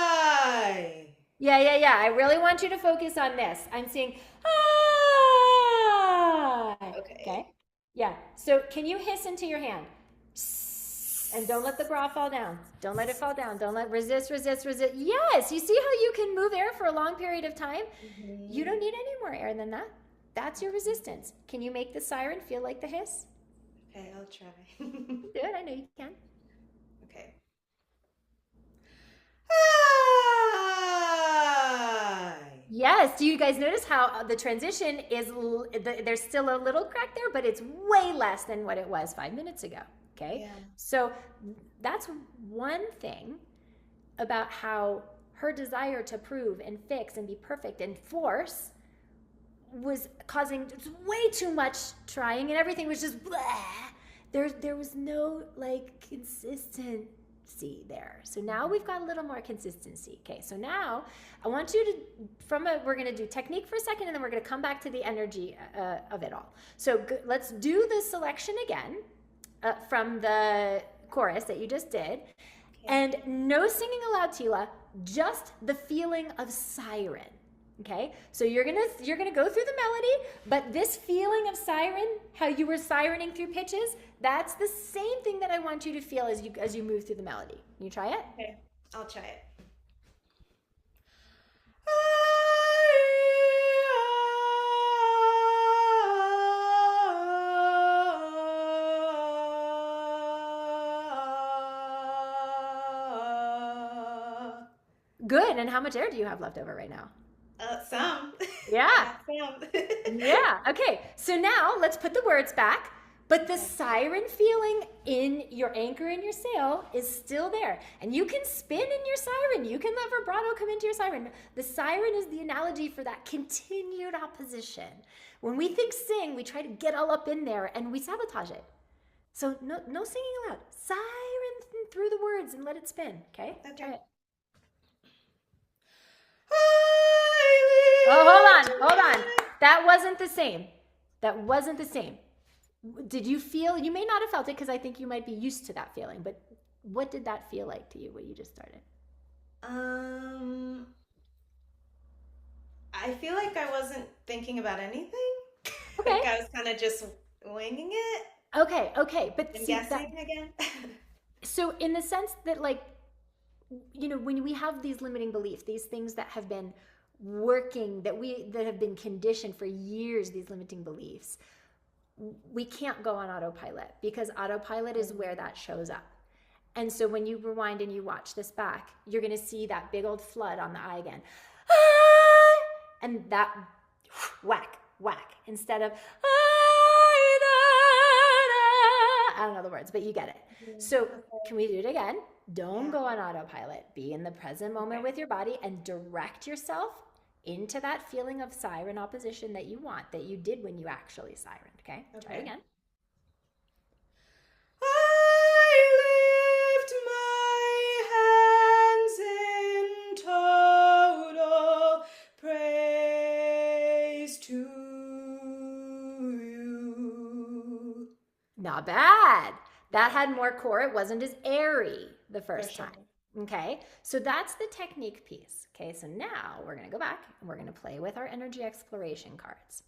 Hi. Yeah. I really want you to focus on this. I'm seeing, ah. Okay. Okay. Yeah. So can you hiss into your hand? And don't let the bra fall down. Don't let it fall down. Don't let resist. Yes. You see how you can move air for a long period of time? You Mhm. don't need any more air than that. That's your resistance. Can you make the siren feel like the hiss? Okay, I'll try. You can do it. I know you can. Okay. Hi. Yes. Do you guys notice how the transition is, there's still a little crack there, but it's way less than what it was 5 minutes ago. Okay. Yeah. So that's one thing about how her desire to prove and fix and be perfect and force was causing way too much trying and everything was just blah. There was no like consistent see there. So now we've got a little more consistency. Okay, so now I want you to, we're going to do technique for a second, and then we're going to come back to the energy of it all. So let's do the selection again from the chorus that you just did. Okay. And no singing aloud, Tila, just the feeling of siren. Okay, so you're gonna go through the melody, but this feeling of siren, how you were sirening through pitches, that's the same thing that I want you to feel as you move through the melody. Can you try it? Okay, I'll try it. Good. And how much air do you have left over right now? Some. Yeah. Some. Yeah. Okay. So now let's put the words back, but the siren feeling in your anchor in your sail is still there. And you can spin in your siren. You can let vibrato come into your siren. The siren is the analogy for that continued opposition. When we think sing, we try to get all up in there and we sabotage it. So no singing aloud. Siren through the words and let it spin. Okay? Try it. Oh, hold on. That wasn't the same. Did you feel, you may not have felt it because I think you might be used to that feeling, but what did that feel like to you, what you just started? I feel like I wasn't thinking about anything. Okay. Like I was kind of just winging it. Okay. But and guessing again. So in the sense that, like, you know, when we have these limiting beliefs, these things that have been working, that have been conditioned for years, these limiting beliefs, we can't go on autopilot because autopilot is where that shows up. And so when you rewind and you watch this back, you're going to see that big old flood on the eye again. And that whack, instead of I don't know the words, but you get it. So can we do it again? Don't go on autopilot. Be in the present moment with your body and direct yourself into that feeling of siren opposition that you want, that you did when you actually sirened. Okay? Try it again. I lift my hands in total praise to you. Not bad. That had more core. It wasn't as airy the first time. Okay, so that's the technique piece. Okay, so now we're going to go back and we're going to play with our energy exploration cards.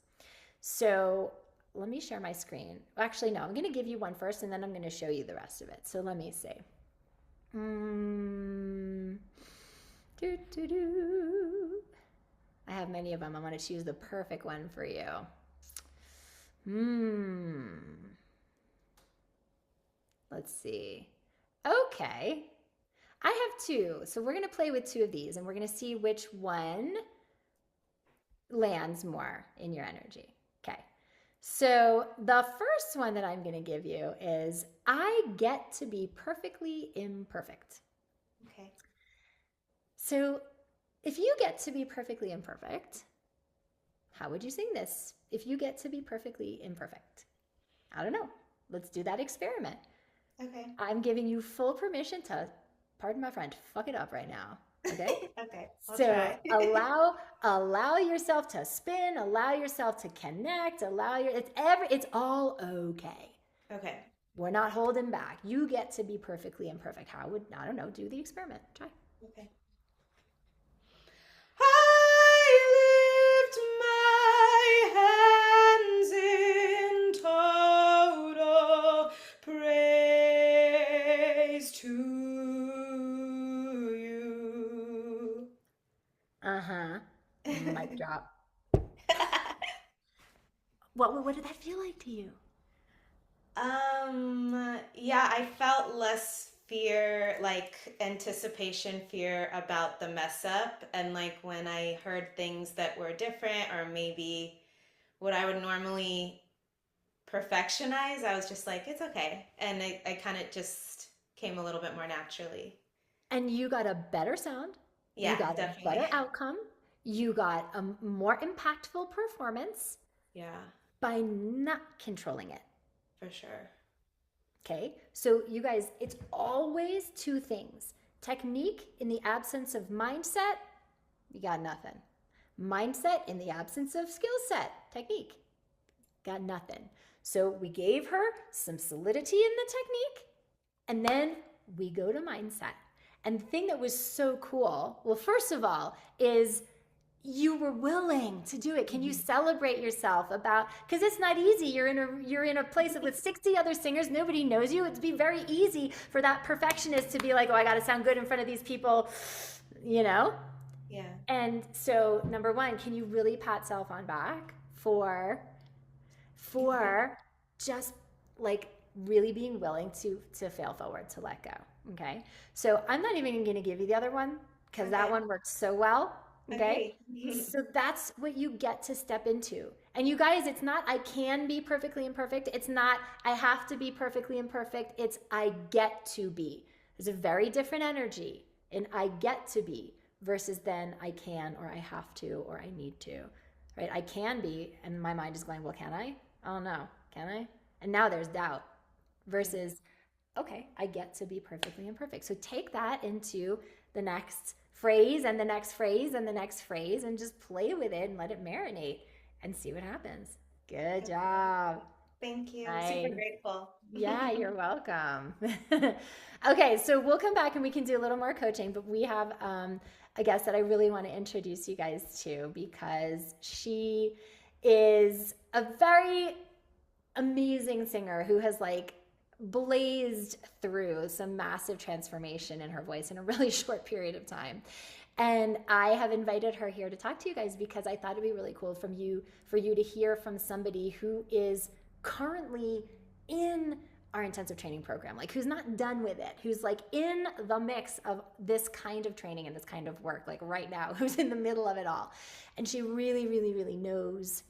So let me share my screen. Actually, no, I'm going to give you one first and then I'm going to show you the rest of it. So let me see. I have many of them. I want to choose the perfect one for you. Let's see. Okay. I have two. So we're going to play with two of these and we're going to see which one lands more in your energy. Okay. So the first one that I'm going to give you is I get to be perfectly imperfect. Okay. So if you get to be perfectly imperfect, how would you sing this? If you get to be perfectly imperfect? I don't know. Let's do that experiment. Okay. I'm giving you full permission to, pardon my French, fuck it up right now. Okay? Okay. I'll try. allow yourself to spin, allow yourself to connect, it's all okay. Okay. We're not holding back. You get to be perfectly imperfect. I don't know, do the experiment. Try. Okay. I lift my hands in total praise to you. Mic drop. What did that feel like to you? Yeah, I felt less fear, like anticipation fear about the mess up. And like when I heard things that were different or maybe what I would normally perfectionize, I was just like, it's okay. And I kind of just came a little bit more naturally. And you got a better sound. Yeah, you got definitely. a better outcome. You got a more impactful performance. Yeah. By not controlling it. For sure. Okay. So, you guys, it's always two things: technique in the absence of mindset, you got nothing. Mindset in the absence of skill set, technique, got nothing. So, we gave her some solidity in the technique, and then we go to mindset. And the thing that was so cool, well, first of all, is you were willing to do it. Can you celebrate yourself about, because it's not easy. You're in a place with 60 other singers. Nobody knows you. It'd be very easy for that perfectionist to be like, oh, I got to sound good in front of these people, you know? Yeah. And so, number one, can you really pat self on back for just like really being willing to fail forward, to let go? Okay. So I'm not even going to give you the other one because that Okay. one worked so well. Okay. Okay. So that's what you get to step into. And you guys, it's not I can be perfectly imperfect. It's not I have to be perfectly imperfect. It's I get to be. There's a very different energy in I get to be versus then I can, or I have to, or I need to. Right? I can be, and my mind is going, well, can I? Oh no, can I? And now there's doubt versus, okay, I get to be perfectly imperfect. So take that into the next phrase and the next phrase and the next phrase and just play with it and let it marinate and see what happens. Good Okay. job. Thank you. I'm super Nice. grateful. Yeah, you're welcome. Okay, so we'll come back and we can do a little more coaching, but we have a guest that I really want to introduce you guys to because she is a very amazing singer who has like blazed through some massive transformation in her voice in a really short period of time. And I have invited her here to talk to you guys because I thought it'd be really cool for you to hear from somebody who is currently in our intensive training program, like who's not done with it, who's like in the mix of this kind of training and this kind of work, like right now, who's in the middle of it all. And she really, really, really knows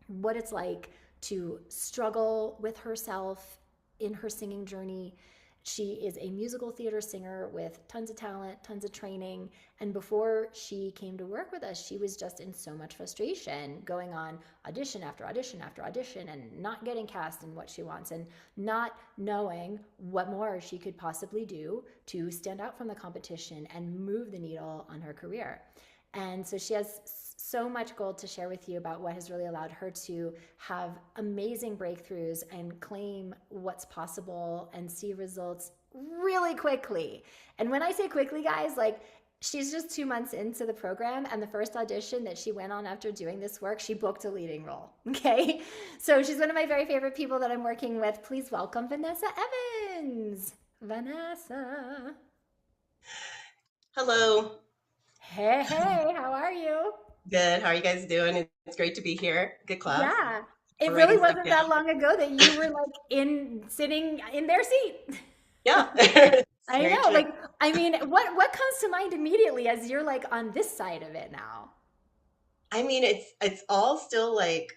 what it's like to struggle with herself in her singing journey. She is a musical theater singer with tons of talent, tons of training. And before she came to work with us, she was just in so much frustration, going on audition after audition after audition and not getting cast in what she wants and not knowing what more she could possibly do to stand out from the competition and move the needle on her career. And so she has so much gold to share with you about what has really allowed her to have amazing breakthroughs and claim what's possible and see results really quickly. And when I say quickly, guys, like she's just 2 months into the program, and the first audition that she went on after doing this work, she booked a leading role. Okay. So she's one of my very favorite people that I'm working with. Please welcome Vanessa Evans. Vanessa. Hello. Hey, hey, how are you? Good. How are you guys doing? It's great to be here. Good class. Yeah. It We're really writing stuff wasn't down. that long ago that you were like in sitting in their seat. Yeah. It's I very know. true. Like, I mean, what comes to mind immediately as you're like on this side of it now? I mean, it's all still like,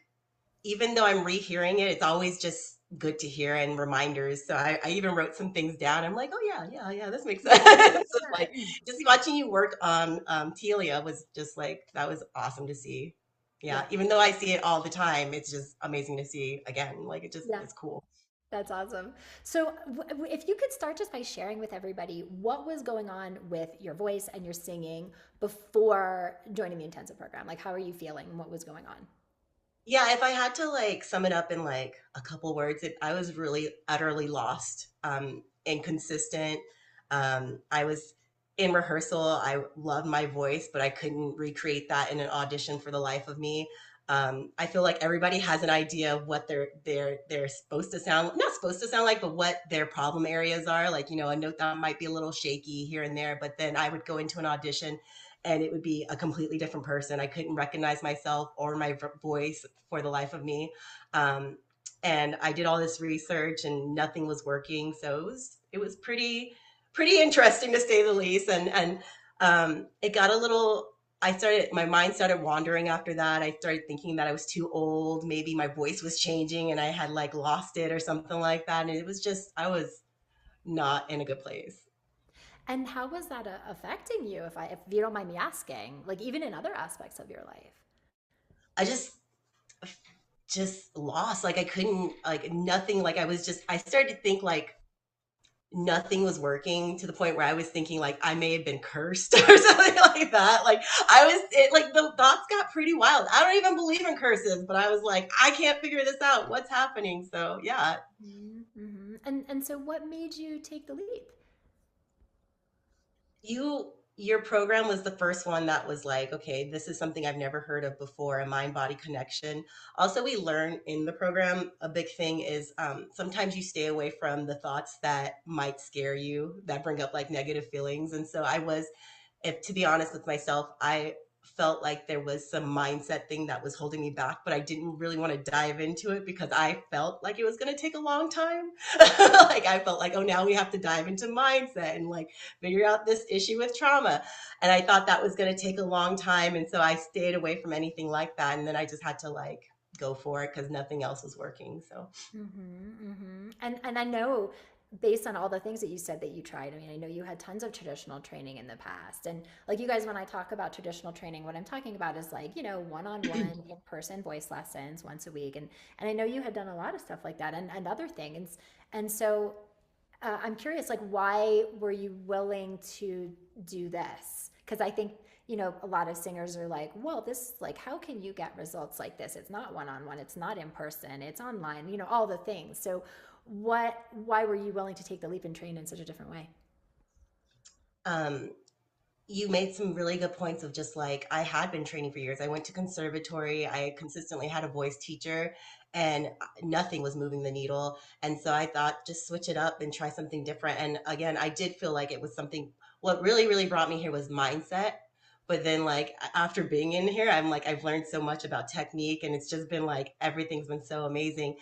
even though I'm rehearing it, it's always just good to hear and reminders. So I even wrote some things down. I'm like, oh yeah, yeah, yeah, this makes sense. Yeah. So like Yeah. just watching you work on Telia was just like that was awesome to see. Yeah, Yeah. even though I see it all the time, it's just amazing to see again. Like it just Yeah. it's cool. That's awesome. So, if you could start just by sharing with everybody what was going on with your voice and your singing before joining the intensive program. Like, how are you feeling? What was going on? Yeah, if I had to like sum it up in like a couple words, I was really utterly lost, inconsistent. I was in rehearsal. I loved my voice, but I couldn't recreate that in an audition for the life of me. I feel like everybody has an idea of what they're supposed to sound, not supposed to sound like, but what their problem areas are. Like, a note that might be a little shaky here and there, but then I would go into an audition and it would be a completely different person. I couldn't recognize myself or my voice for the life of me. Um, and I did all this research and nothing was working. So it was pretty interesting to say the least. And it got a little. My mind started wandering after that. I started thinking that I was too old. Maybe my voice was changing and I had like lost it or something like that. And it was just I was not in a good place. And how was that affecting you, if you don't mind me asking, like even in other aspects of your life? I just just lost. Like I couldn't, like nothing, like I started to think like nothing was working, to the point where I was thinking like I may have been cursed or something like that. Like like the thoughts got pretty wild. I don't even believe in curses, but I was like, I can't figure this out. What's happening? So yeah, Mm-hmm. And so what made you take the leap? your program was the first one that was like, okay, this is something I've never heard of before, a mind body connection. Also, we learn in the program, a big thing is sometimes you stay away from the thoughts that might scare you, that bring up like negative feelings. And so I was, if to be honest with myself, I felt like there was some mindset thing that was holding me back, but I didn't really want to dive into it because I felt like it was going to take a long time. Like I felt like, oh, now we have to dive into mindset and like figure out this issue with trauma. And I thought that was going to take a long time. And so I stayed away from anything like that. And then I just had to like go for it because nothing else was working. So Mm-hmm, mm-hmm. And I know based on all the things that you said that you tried, I mean, I know you had tons of traditional training in the past. And like you guys, when I talk about traditional training, what I'm talking about is like, one-on-one in-person voice lessons once a week. And I know you had done a lot of stuff like that and other things. And so I'm curious, like, why were you willing to do this? Because I think, a lot of singers are like, well, this, like, how can you get results like this? It's not one on one, it's not in person, it's online, all the things. So, why were you willing to take the leap and train in such a different way? um, you made some really good points of just like I had been training for years. I went to conservatory. I consistently had a voice teacher and nothing was moving the needle. And so I thought just switch it up and try something different. And again, I did feel like it was something, what really, really brought me here was mindset. But then like after being in here, I'm like, I've learned so much about technique and it's just been like, everything's been so amazing.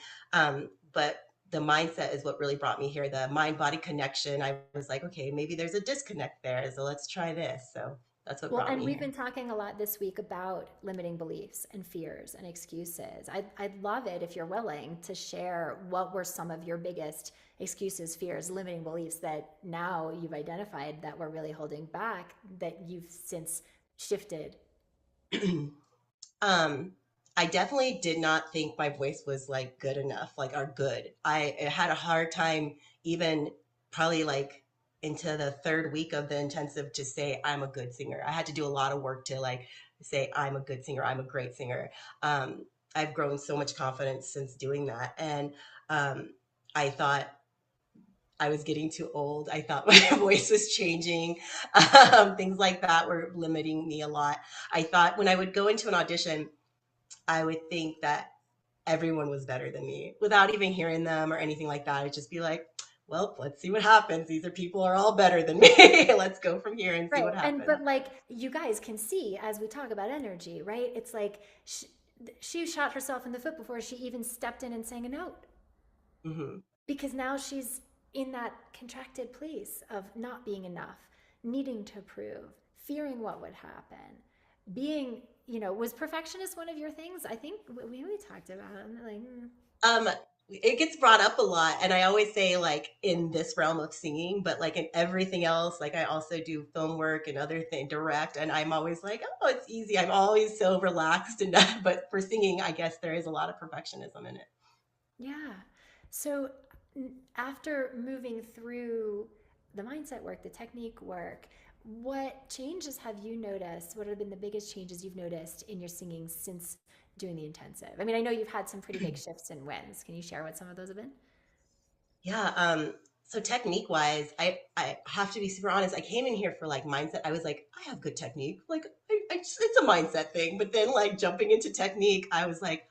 But the mindset is what really brought me here. The mind body connection. I was like, okay, maybe there's a disconnect there. So let's try this. So that's what Well, brought and me we've here. been talking a lot this week about limiting beliefs and fears and excuses. I'd love it if you're willing to share what were some of your biggest excuses, fears, limiting beliefs that now you've identified that were really holding back that you've since shifted. um, I definitely did not think my voice was like good enough, like are good. I had a hard time even probably like into the third week of the intensive to say I'm a good singer. I had to do a lot of work to like say I'm a good singer, I'm a great singer. Um, I've grown so much confidence since doing that. And um, I thought I was getting too old. I thought my voice was changing. Things like that were limiting me a lot. I thought when I would go into an audition, I would think that everyone was better than me without even hearing them or anything like that. I'd just be like, well, let's see what happens. These are people are all better than me. Let's go from here and see Right. what And happens. but like you guys can see as we talk about energy, right? It's like she shot herself in the foot before she even stepped in and sang a note. Hmm. Because now she's in that contracted place of not being enough, needing to prove, fearing what would happen, being, was perfectionist one of your things? I think we talked about it. I'm like, Um, it gets brought up a lot, and I always say like in this realm of singing, but like in everything else, like I also do film work and other thing direct, and I'm always like, oh, it's easy. I'm always so relaxed and but for singing, I guess there is a lot of perfectionism in it. yeah. So after moving through the mindset work, the technique work, what changes have you noticed? What have been the biggest changes you've noticed in your singing since doing the intensive? I mean, I know you've had some pretty big shifts and wins. Can you share what some of those have been? Yeah. So technique wise, I have to be super honest. I came in here for like mindset. I was like, I have good technique. Like, it's a mindset thing. But then like jumping into technique, I was like,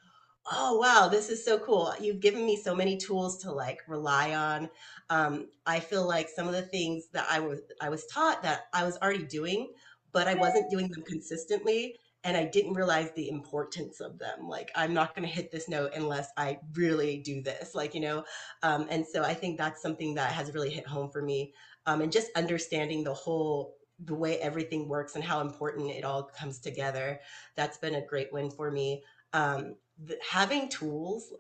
oh wow, this is so cool. You've given me so many tools to like rely on. I feel like some of the things that I was taught that I was already doing, but I wasn't doing them consistently. And I didn't realize the importance of them. Like, I'm not going to hit this note unless I really do this. Like, and so I think that's something that has really hit home for me. And just understanding the way everything works and how important it all comes together. That's been a great win for me. Having tools,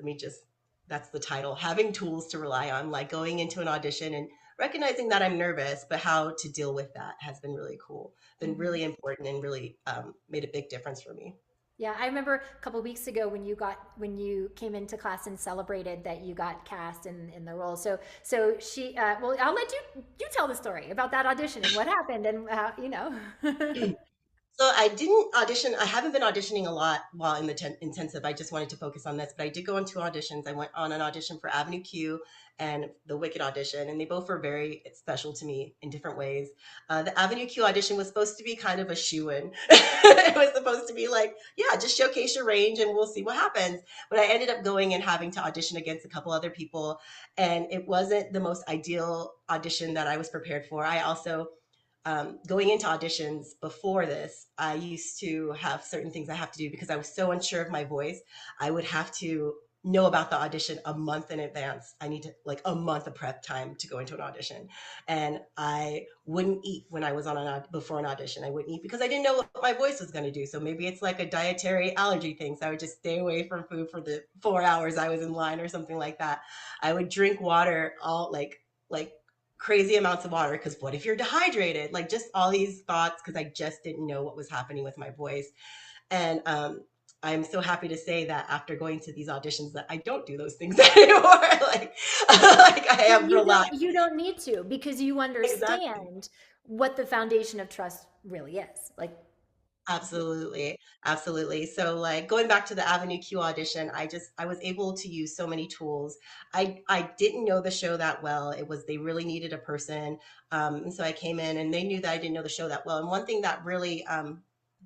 that's the title, having tools to rely on, like going into an audition and recognizing that I'm nervous, but how to deal with that has been really cool, been Mm-hmm. really important and really made a big difference for me. Yeah, I remember a couple weeks ago when you came into class and celebrated that you got cast in the role. So she well, I'll let you tell the story about that audition and what happened and you know. So I didn't audition. I haven't been auditioning a lot while in the intensive. I just wanted to focus on this, but I did go on two auditions. I went on an audition for Avenue Q and the Wicked audition, and they both were very special to me in different ways. The Avenue Q audition was supposed to be kind of a shoe-in. It was supposed to be like, yeah, just showcase your range and we'll see what happens. But I ended up going and having to audition against a couple other people, and it wasn't the most ideal audition that I was prepared for. I also going into auditions before this, I used to have certain things I have to do because I was so unsure of my voice. I would have to know about the audition a month in advance. I need to like a month of prep time to go into an audition. And I wouldn't eat when I was on before an audition. I wouldn't eat because I didn't know what my voice was going to do. So maybe it's like a dietary allergy thing. So I would just stay away from food for the 4 hours I was in line or something like that. I would drink water all like crazy amounts of water because what if you're dehydrated? Like just all these thoughts because I just didn't know what was happening with my voice. And I'm so happy to say that after going to these auditions that I don't do those things anymore. Like I Well, have relaxed. you don't need to because you Exactly. understand what the foundation of trust really is. Like, Absolutely. Absolutely. So like going back to the Avenue Q audition, I was able to use so many tools. I didn't know the show that well. It was they really needed a person. And so I came in and they knew that I didn't know the show that well. And one thing that really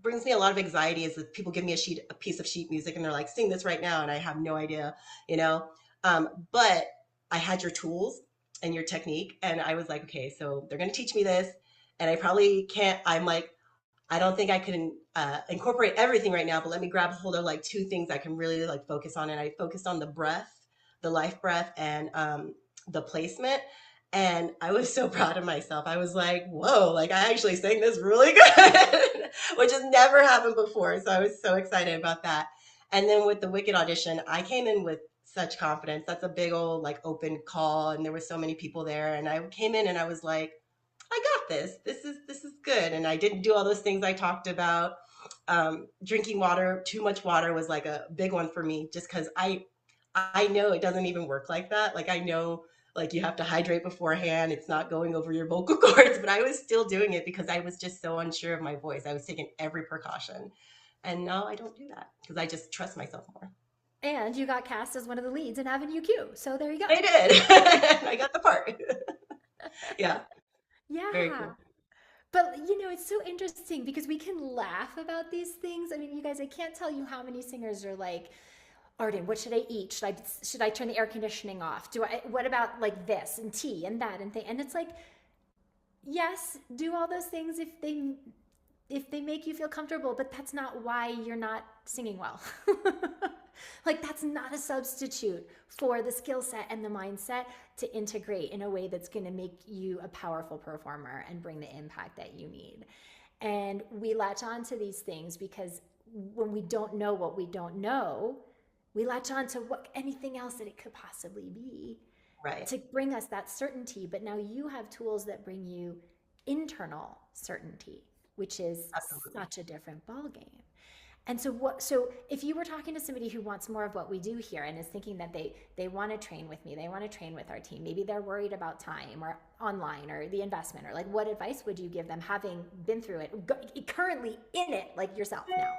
brings me a lot of anxiety is that people give me a piece of sheet music and they're like, sing this right now, and I have no idea, you know. But I had your tools and your technique, and I was like, okay, so they're gonna teach me this, and I probably can't. I'm like I don't think I can incorporate everything right now, but let me grab hold of like two things I can really like focus on. And I focused on the breath, the life breath, and the placement. And I was so proud of myself. I was like, whoa, like I actually sang this really good, which has never happened before. So I was so excited about that. And then with the Wicked audition, I came in with such confidence. That's a big old like open call, and there were so many people there. And I came in and I was like, I got this. This is good. And I didn't do all those things I talked about. Drinking water, too much water was like a big one for me, just because I know it doesn't even work like that. Like I know like you have to hydrate beforehand. It's not going over your vocal cords, but I was still doing it because I was just so unsure of my voice. I was taking every precaution. And now I don't do that because I just trust myself more. and you got cast as one of the leads in Avenue Q. So there you go. I did. I got the part. Yeah, very Yeah. cool. But you know, it's so interesting because we can laugh about these things. I mean, you guys, I can't tell you how many singers are like, Arden, what should I eat? Should I turn the air conditioning off? Do I what about like this and tea and that and thing? And it's like, yes, do all those things if they make you feel comfortable, but that's not why you're not singing well. Like that's not a substitute for the skill set and the mindset to integrate in a way that's going to make you a powerful performer and bring the impact that you need. And we latch on to these things because when we don't know what we don't know, we latch on to what anything else that it could possibly be Right. to bring us that certainty. But now you have tools that bring you internal certainty, which is Absolutely. such a different ballgame. And so what so if you were talking to somebody who wants more of what we do here and is thinking that they want to train with me, they want to train with our team, maybe they're worried about time or online or the investment or like what advice would you give them having been through it currently in it like yourself now?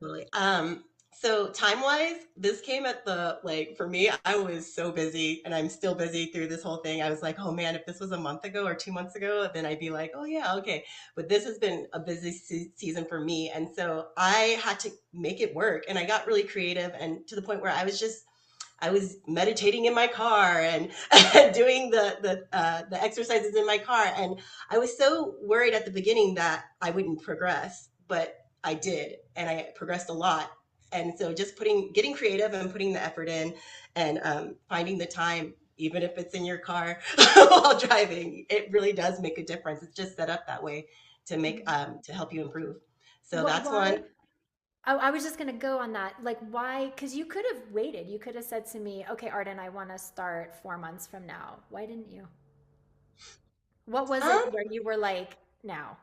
Totally. So time wise, this came at the like for me, I was so busy and I'm still busy through this whole thing. I was like, oh man, if this was a month ago or 2 months ago, then I'd be like, oh yeah, okay. But this has been a busy season for me. And so I had to make it work. And I got really creative and to the point where I was meditating in my car and doing the exercises in my car. And I was so worried at the beginning that I wouldn't progress, but I did, and I progressed a lot. And so just getting creative and putting the effort in, and finding the time, even if it's in your car while driving, it really does make a difference. It's just set up that way to help you improve. So What that's one. why I was just gonna go on that. Like, why? Because you could have waited. You could have said to me, "Okay, Arden, I want to start 4 months from now." Why didn't you? What was Um, it where you were like, "Now"?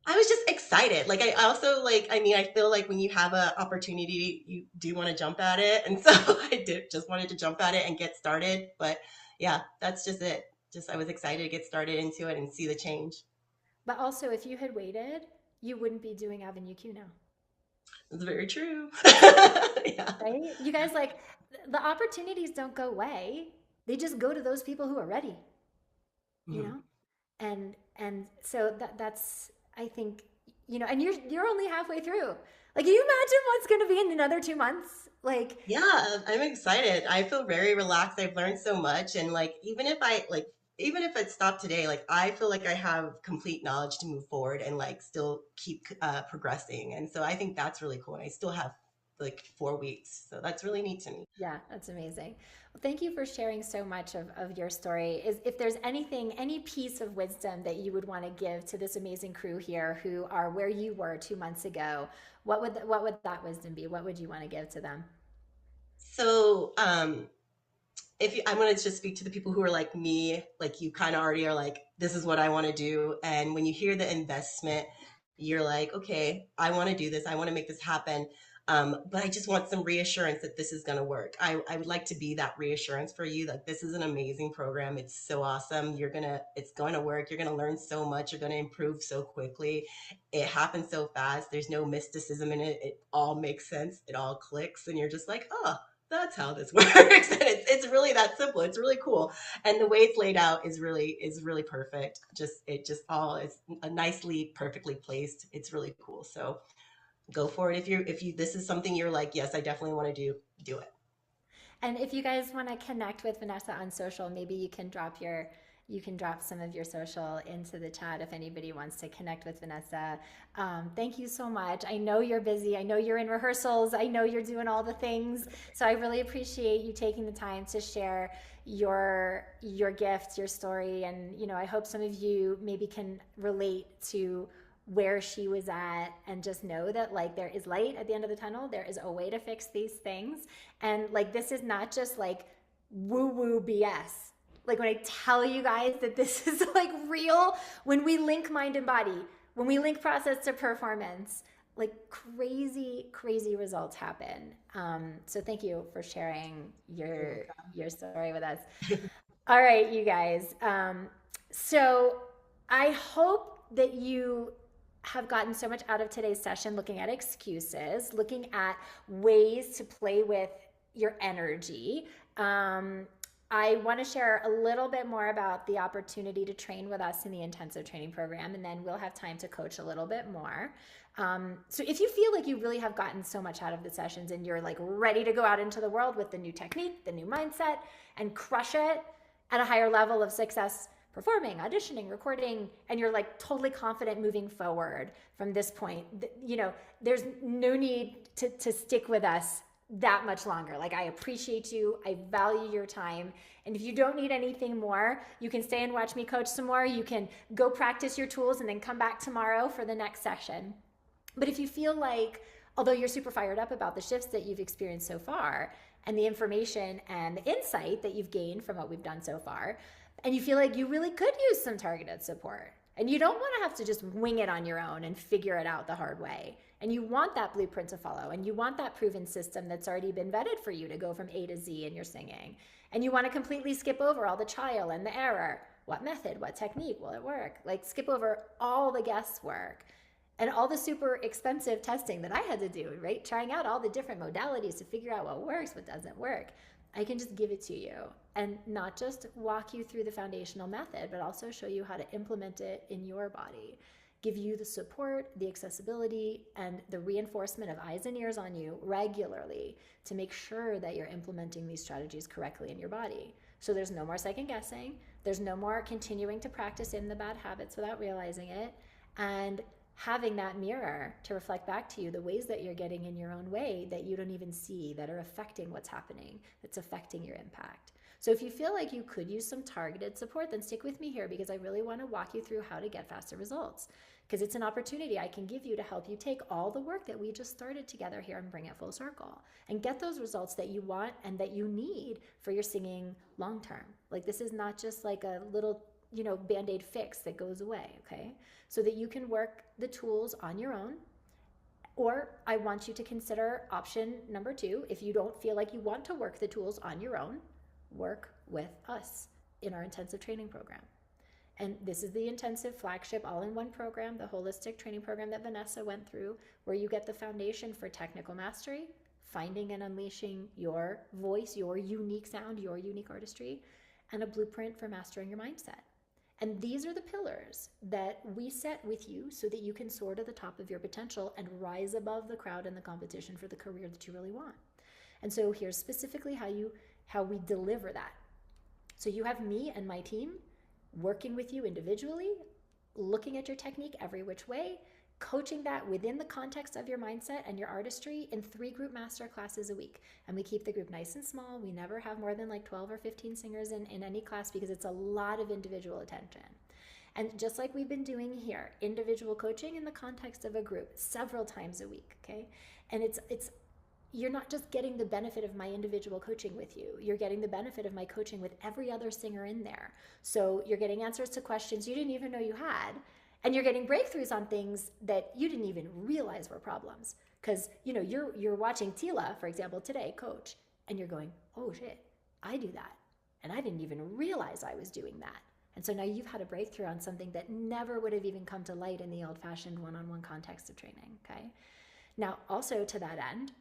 I was just excited. Like I also like I mean I feel like when you have an opportunity you do want to jump at it. And so I did just wanted to jump at it and get started. But yeah, that's just it. Just I was excited to get started into it and see the change. But also, if you had waited, you wouldn't be doing Avenue Q now. It's very true. Yeah. Right? You guys, like, the opportunities don't go away. They just go to those people who are ready, you Mhm. know? And so that's, I think, and you're only halfway through. Like, can you imagine what's going to be in another 2 months? Like, Yeah, I'm excited. I feel very relaxed. I've learned so much. And like, even if it stopped today, like, I feel like I have complete knowledge to move forward and like still keep progressing. And so I think that's really cool. And I still have like 4 weeks. So that's really neat to me. yeah, that's amazing. Well, thank you for sharing so much of your story. Is if there's anything, any piece of wisdom that you would want to give to this amazing crew here who are where you were 2 months ago, what would that wisdom be? What would you want to give to them? So, if you, I'm going to just speak to the people who are like me, like you kind of already are like, this is what I want to do. And when you hear the investment, you're like, okay, I want to do this. I want to make this happen. But I just want some reassurance that this is going to work. I would like to be that reassurance for you. Like, this is an amazing program. It's so awesome. It's going to work. You're going to learn so much. You're going to improve so quickly. It happens so fast. There's no mysticism in it. It all makes sense. It all clicks. And you're just like, oh, that's how this works. And it's really that simple. It's really cool. And the way it's laid out is really perfect. Just all is nicely perfectly placed. It's really cool. So go for it. If you this is something you're like, yes, I definitely want to do it. And if you guys want to connect with Vanessa on social, maybe you can drop some of your social into the chat if anybody wants to connect with Vanessa. Thank you so much. I know you're busy. I know you're in rehearsals. I know you're doing all the things. So I really appreciate you taking the time to share your gift, your story, and I hope some of you maybe can relate to where she was at and just know that like there is light at the end of the tunnel. There is a way to fix these things. And like this is not just like woo woo BS. Like when I tell you guys that this is like real, when we link mind and body, when we link process to performance, like crazy, crazy results happen. So thank you for sharing your story with us. All right, you guys. So I hope that you have gotten so much out of today's session looking at excuses, looking at ways to play with your energy. I want to share a little bit more about the opportunity to train with us in the intensive training program, and then we'll have time to coach a little bit more. So if you feel like you really have gotten so much out of the sessions and you're like ready to go out into the world with the new technique, the new mindset, and crush it at a higher level of success, performing, auditioning, recording, and you're like totally confident moving forward from this point, there's no need to stick with us that much longer. Like I appreciate you. I value your time. And if you don't need anything more, you can stay and watch me coach some more. You can go practice your tools and then come back tomorrow for the next session. But if you feel like, although you're super fired up about the shifts that you've experienced so far and the information and the insight that you've gained from what we've done so far, and you feel like you really could use some targeted support, and you don't want to have to just wing it on your own and figure it out the hard way, and you want that blueprint to follow, and you want that proven system that's already been vetted for you to go from A to Z in your singing, and you want to completely skip over all the trial and the error, what method, what technique will it work, like skip over all the guesswork and all the super expensive testing that I had to do, right? Trying out all the different modalities to figure out what works, what doesn't work. I can just give it to you and not just walk you through the foundational method, but also show you how to implement it in your body. Give you the support, the accessibility, and the reinforcement of eyes and ears on you regularly to make sure that you're implementing these strategies correctly in your body. So there's no more second guessing. There's no more continuing to practice in the bad habits without realizing it. And having that mirror to reflect back to you the ways that you're getting in your own way that you don't even see, that are affecting what's happening, that's affecting your impact. So if you feel like you could use some targeted support, then stick with me here because I really want to walk you through how to get faster results, because it's an opportunity I can give you to help you take all the work that we just started together here and bring it full circle and get those results that you want and that you need for your singing long term. Like this is not just like a little Band-Aid fix that goes away, okay? So that you can work the tools on your own. Or I want you to consider option number 2. If you don't feel like you want to work the tools on your own, work with us in our intensive training program. And this is the intensive flagship all-in-one program, the holistic training program that Vanessa went through, where you get the foundation for technical mastery, finding and unleashing your voice, your unique sound, your unique artistry, and a blueprint for mastering your mindset. And these are the pillars that we set with you so that you can soar to the top of your potential and rise above the crowd and the competition for the career that you really want. And so here's specifically how we deliver that. So you have me and my team working with you individually, looking at your technique every which way, coaching that within the context of your mindset and your artistry in 3 group master classes a week. And we keep the group nice and small. We never have more than like 12 or 15 singers in any class because it's a lot of individual attention. And just like we've been doing here, individual coaching in the context of a group several times a week, okay? And it's you're not just getting the benefit of my individual coaching with you. You're getting the benefit of my coaching with every other singer in there. So you're getting answers to questions you didn't even know you had. And you're getting breakthroughs on things that you didn't even realize were problems. Because, you're watching Tila, for example, today, coach, and you're going, oh shit, I do that. And I didn't even realize I was doing that. And so now you've had a breakthrough on something that never would have even come to light in the old-fashioned one-on-one context of training, okay? Now, also to that end,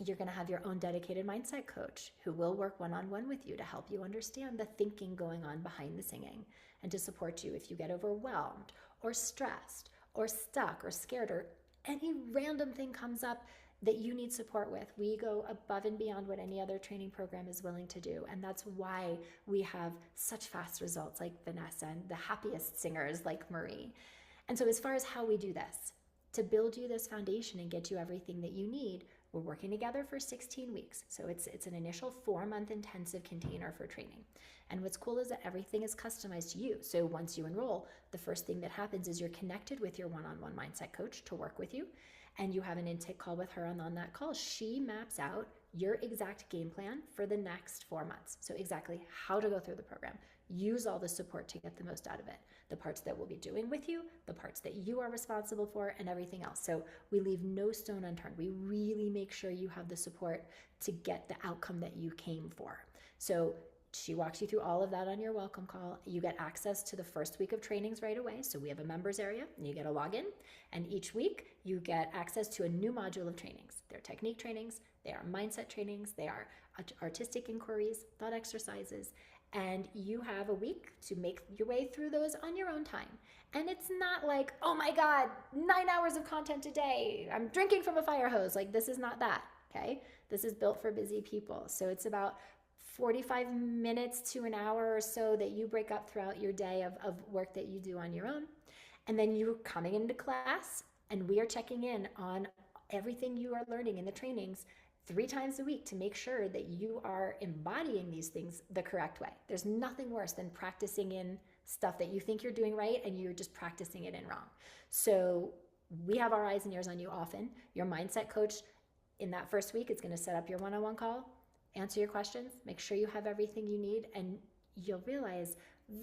you're going to have your own dedicated mindset coach who will work one-on-one with you to help you understand the thinking going on behind the singing and to support you if you get overwhelmed or stressed or stuck or scared or any random thing comes up that you need support with. We go above and beyond what any other training program is willing to do. And that's why we have such fast results like Vanessa and the happiest singers like Marie. And so as far as how we do this, to build you this foundation and get you everything that you need, we're working together for 16 weeks. So it's an initial 4-month intensive container for training. And what's cool is that everything is customized to you. So once you enroll, the first thing that happens is you're connected with your one-on-one mindset coach to work with you. And you have an intake call with her. And on that call, she maps out your exact game plan for the next 4 months. So exactly how to go through the program. Use all the support to get the most out of it. The parts that we'll be doing with you, the parts that you are responsible for, and everything else. So we leave no stone unturned. We really make sure you have the support to get the outcome that you came for. So she walks you through all of that on your welcome call. You get access to the first week of trainings right away. So we have a members area and you get a login. And each week you get access to a new module of trainings. They're technique trainings, they are mindset trainings, they are artistic inquiries, thought exercises. And you have a week to make your way through those on your own time. And it's not like, oh my God, 9 hours of content a day. I'm drinking from a fire hose. Like, this is not that, okay? This is built for busy people. So it's about 45 minutes to an hour or so that you break up throughout your day of work that you do on your own. And then you're coming into class and we are checking in on everything you are learning in the trainings 3 times a week to make sure that you are embodying these things the correct way. There's nothing worse than practicing in stuff that you think you're doing right and you're just practicing it in wrong. So we have our eyes and ears on you often. Your mindset coach in that first week is going to set up your one-on-one call, answer your questions, make sure you have everything you need, and you'll realize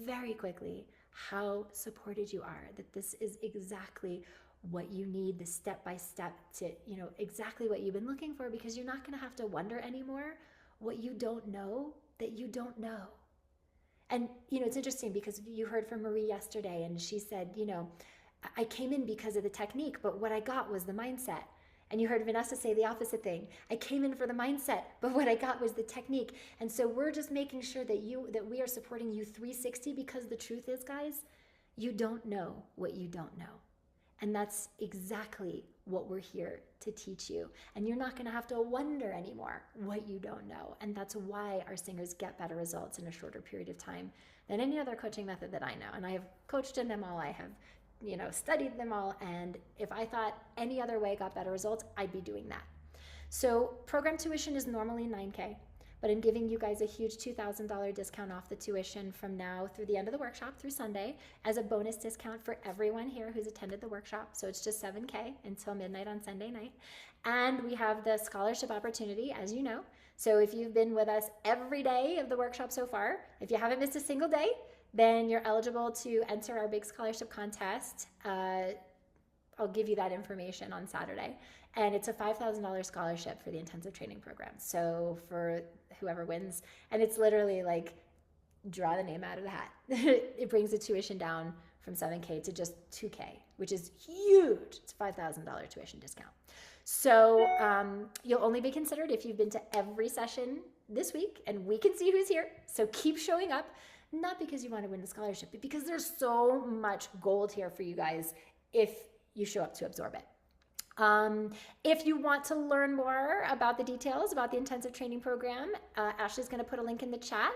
very quickly how supported you are, that this is exactly what you need, the step-by-step to, exactly what you've been looking for, because you're not going to have to wonder anymore what you don't know that you don't know. And, it's interesting because you heard from Marie yesterday and she said, I came in because of the technique, but what I got was the mindset. And you heard Vanessa say the opposite thing. I came in for the mindset, but what I got was the technique. And so we're just making sure that we are supporting you 360, because the truth is, guys, you don't know what you don't know. And that's exactly what we're here to teach you. And you're not going to have to wonder anymore what you don't know. And that's why our singers get better results in a shorter period of time than any other coaching method that I know. And I have coached in them all. I have, studied them all. And if I thought any other way got better results, I'd be doing that. So program tuition is normally $9,000. But I'm giving you guys a huge $2,000 discount off the tuition from now through the end of the workshop through Sunday as a bonus discount for everyone here who's attended the workshop. So it's just $7,000 until midnight on Sunday night. And we have the scholarship opportunity, as you know. So if you've been with us every day of the workshop so far, if you haven't missed a single day, then you're eligible to enter our big scholarship contest. I'll give you that information on Saturday. And it's a $5,000 scholarship for the intensive training program. So for whoever wins, and it's literally like draw the name out of the hat. It brings the tuition down from $7K to just $2K, which is huge. It's a $5,000 tuition discount. So you'll only be considered if you've been to every session this week, and we can see who's here. So keep showing up, not because you want to win the scholarship, but because there's so much gold here for you guys if you show up to absorb it. If you want to learn more about the details about the intensive training program, Ashley's going to put a link in the chat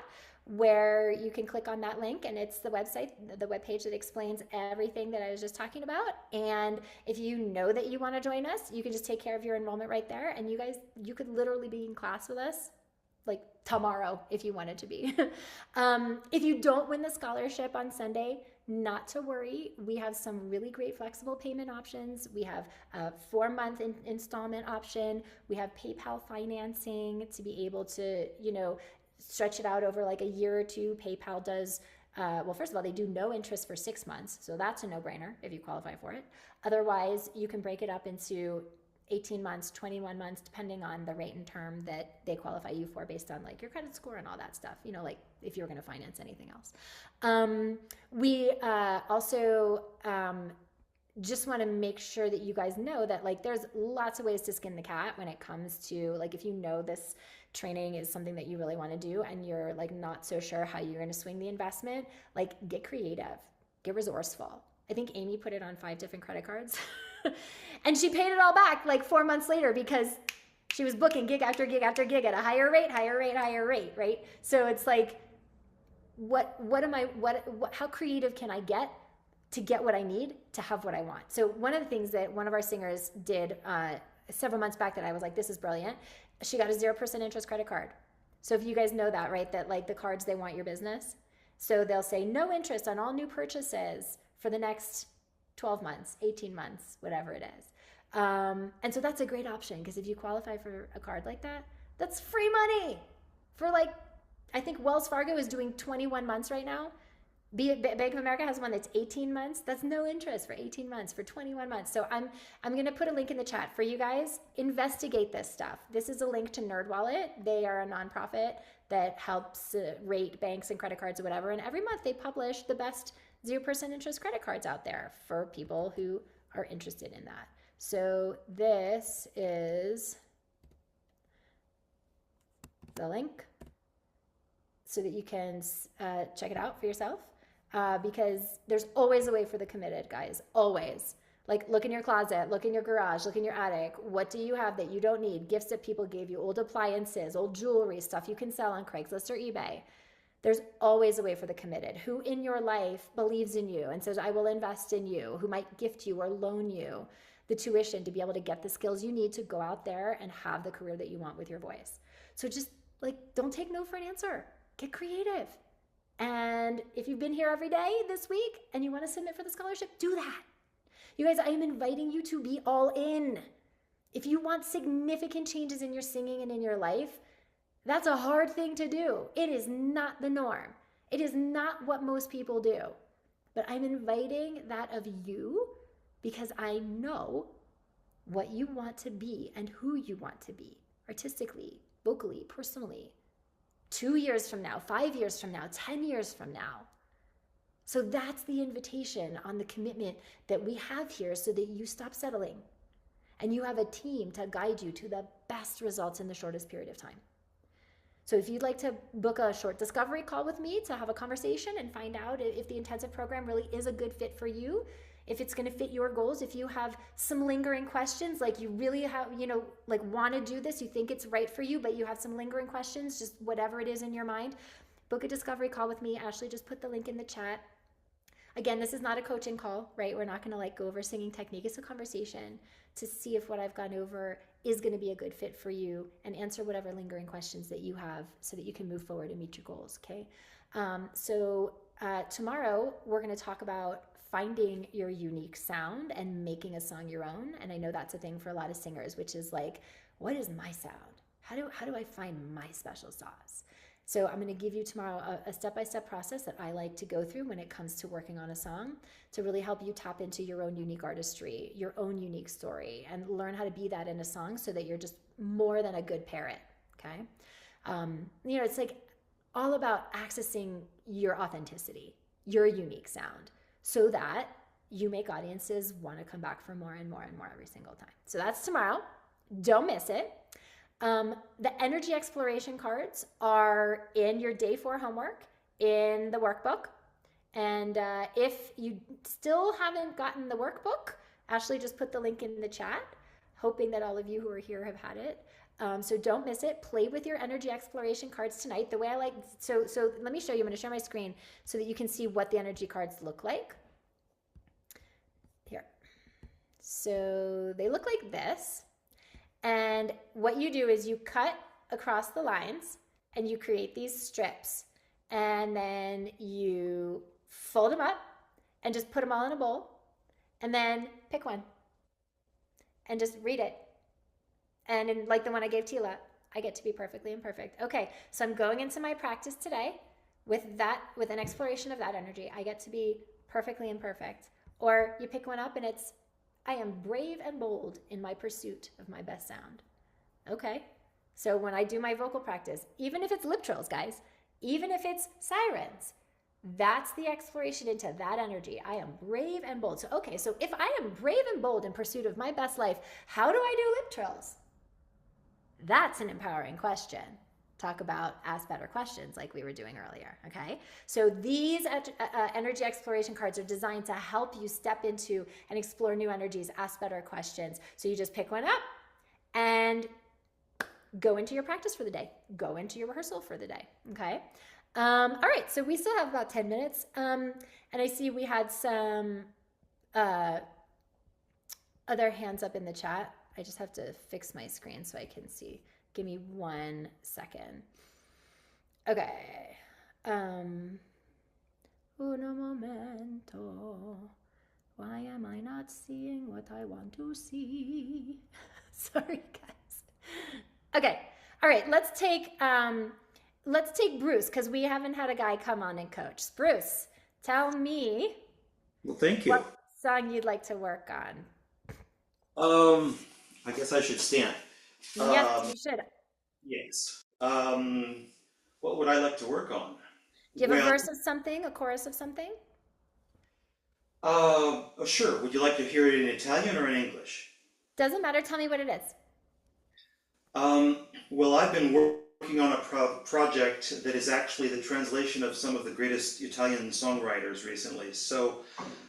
where you can click on that link, and it's the website, the webpage that explains everything that I was just talking about. And if you know that you want to join us, you can just take care of your enrollment right there, and you guys, you could literally be in class with us like tomorrow if you wanted to be. If you don't win the scholarship on Sunday, not to worry. We have some really great flexible payment options. We have a 4-month installment option. We have PayPal financing to be able to, you know, stretch it out over like a year or two. PayPal does, well, first of all, they do no interest for 6 months. So that's a no-brainer if you qualify for it. Otherwise, you can break it up into 18 months, 21 months, depending on the rate and term that they qualify you for based on like your credit score and all that stuff, you know, like if you're going to finance anything else. We also just want to make sure that you guys know that like there's lots of ways to skin the cat when it comes to like if you know this training is something that you really want to do and you're like not so sure how you're going to swing the investment, like get creative, get resourceful. I think Amy put it on 5 different credit cards and she paid it all back like 4 months later because she was booking gig after gig after gig at a higher rate, right? So it's like, how creative can I get to get what I need to have what I want? So one of the things that one of our singers did several months back that I was like, this is brilliant. She got a 0% interest credit card. So if you guys know that, right, that like the cards, they want your business. So they'll say no interest on all new purchases for the next 12 months, 18 months, whatever it is. And so that's a great option because if you qualify for a card like that, that's free money for like, I think Wells Fargo is doing 21 months right now. Bank of America has one that's 18 months. That's no interest for 18 months, for 21 months. So I'm going to put a link in the chat for you guys. Investigate this stuff. This is a link to NerdWallet. They are a nonprofit that helps rate banks and credit cards or whatever. And every month they publish the best 0% interest credit cards out there for people who are interested in that. So this is the link so that you can check it out for yourself. Because there's always a way for the committed, guys, always. Like look in your closet, look in your garage, look in your attic. What do you have that you don't need? Gifts that people gave you, old appliances, old jewelry, stuff you can sell on Craigslist or eBay. There's always a way for the committed. Who in your life believes in you and says, I will invest in you, who might gift you or loan you the tuition to be able to get the skills you need to go out there and have the career that you want with your voice. So just like, don't take no for an answer. Get creative. And if you've been here every day this week and you want to submit for the scholarship, do that. You guys, I am inviting you to be all in. If you want significant changes in your singing and in your life, that's a hard thing to do. It is not the norm. It is not what most people do. But I'm inviting that of you because I know what you want to be and who you want to be, artistically, vocally, personally. 2 years from now, 5 years from now, 10 years from now. So that's the invitation on the commitment that we have here so that you stop settling and you have a team to guide you to the best results in the shortest period of time. So if you'd like to book a short discovery call with me to have a conversation and find out if the intensive program really is a good fit for you, if it's going to fit your goals, if you have some lingering questions, like you really have, like want to do this, you think it's right for you, but you have some lingering questions, just whatever it is in your mind, book a discovery call with me. Ashley just put the link in the chat. Again, this is not a coaching call, right? We're not going to like go over singing technique. It's a conversation to see if what I've gone over is going to be a good fit for you and answer whatever lingering questions that you have so that you can move forward and meet your goals, okay? Tomorrow, we're going to talk about finding your unique sound and making a song your own. And I know that's a thing for a lot of singers, which is like, what is my sound? How do I find my special sauce? So I'm going to give you tomorrow a step-by-step process that I like to go through when it comes to working on a song to really help you tap into your own unique artistry, your own unique story, and learn how to be that in a song so that you're just more than a good parrot, okay? It's like all about accessing your authenticity, your unique sound, so that you make audiences want to come back for more and more and more every single time. So that's tomorrow. Don't miss it. The energy exploration cards are in your day 4 homework in the workbook. And if you still haven't gotten the workbook, Ashley just put the link in the chat, hoping that all of you who are here have had it. So don't miss it. Play with your energy exploration cards tonight. The way I like, so let me show you. I'm going to share my screen so that you can see what the energy cards look like. Here. So they look like this. And what you do is you cut across the lines and you create these strips. And then you fold them up and just put them all in a bowl. And then pick one and just read it. And in, like the one I gave Tila, I get to be perfectly imperfect. Okay, so I'm going into my practice today with an exploration of that energy. I get to be perfectly imperfect. Or you pick one up and it's, I am brave and bold in my pursuit of my best sound. Okay, so when I do my vocal practice, even if it's lip trills, guys, even if it's sirens, that's the exploration into that energy. I am brave and bold. So, okay, so if I am brave and bold in pursuit of my best life, how do I do lip trills? That's an empowering question. Talk about ask better questions like we were doing earlier, okay? So these energy exploration cards are designed to help you step into and explore new energies, ask better questions. So you just pick one up and go into your practice for the day. Go into your rehearsal for the day, okay? All right, so we still have about 10 minutes. And I see we had some other hands up in the chat. I just have to fix my screen so I can see. Give me 1 second. Okay. Uno momento. Why am I not seeing what I want to see? Sorry, guys. Okay. All right. Let's take Bruce because we haven't had a guy come on and coach. Bruce, tell me. Well, thank you. What song you'd like to work on? I guess I should stand. Yes, you should. Yes. What would I like to work on? Do you have Well, a verse of something, a chorus of something? sure. Would you like to hear it in Italian or in English? Doesn't matter. Tell me what it is. Well, I've been working on a project that is actually the translation of some of the greatest Italian songwriters recently. So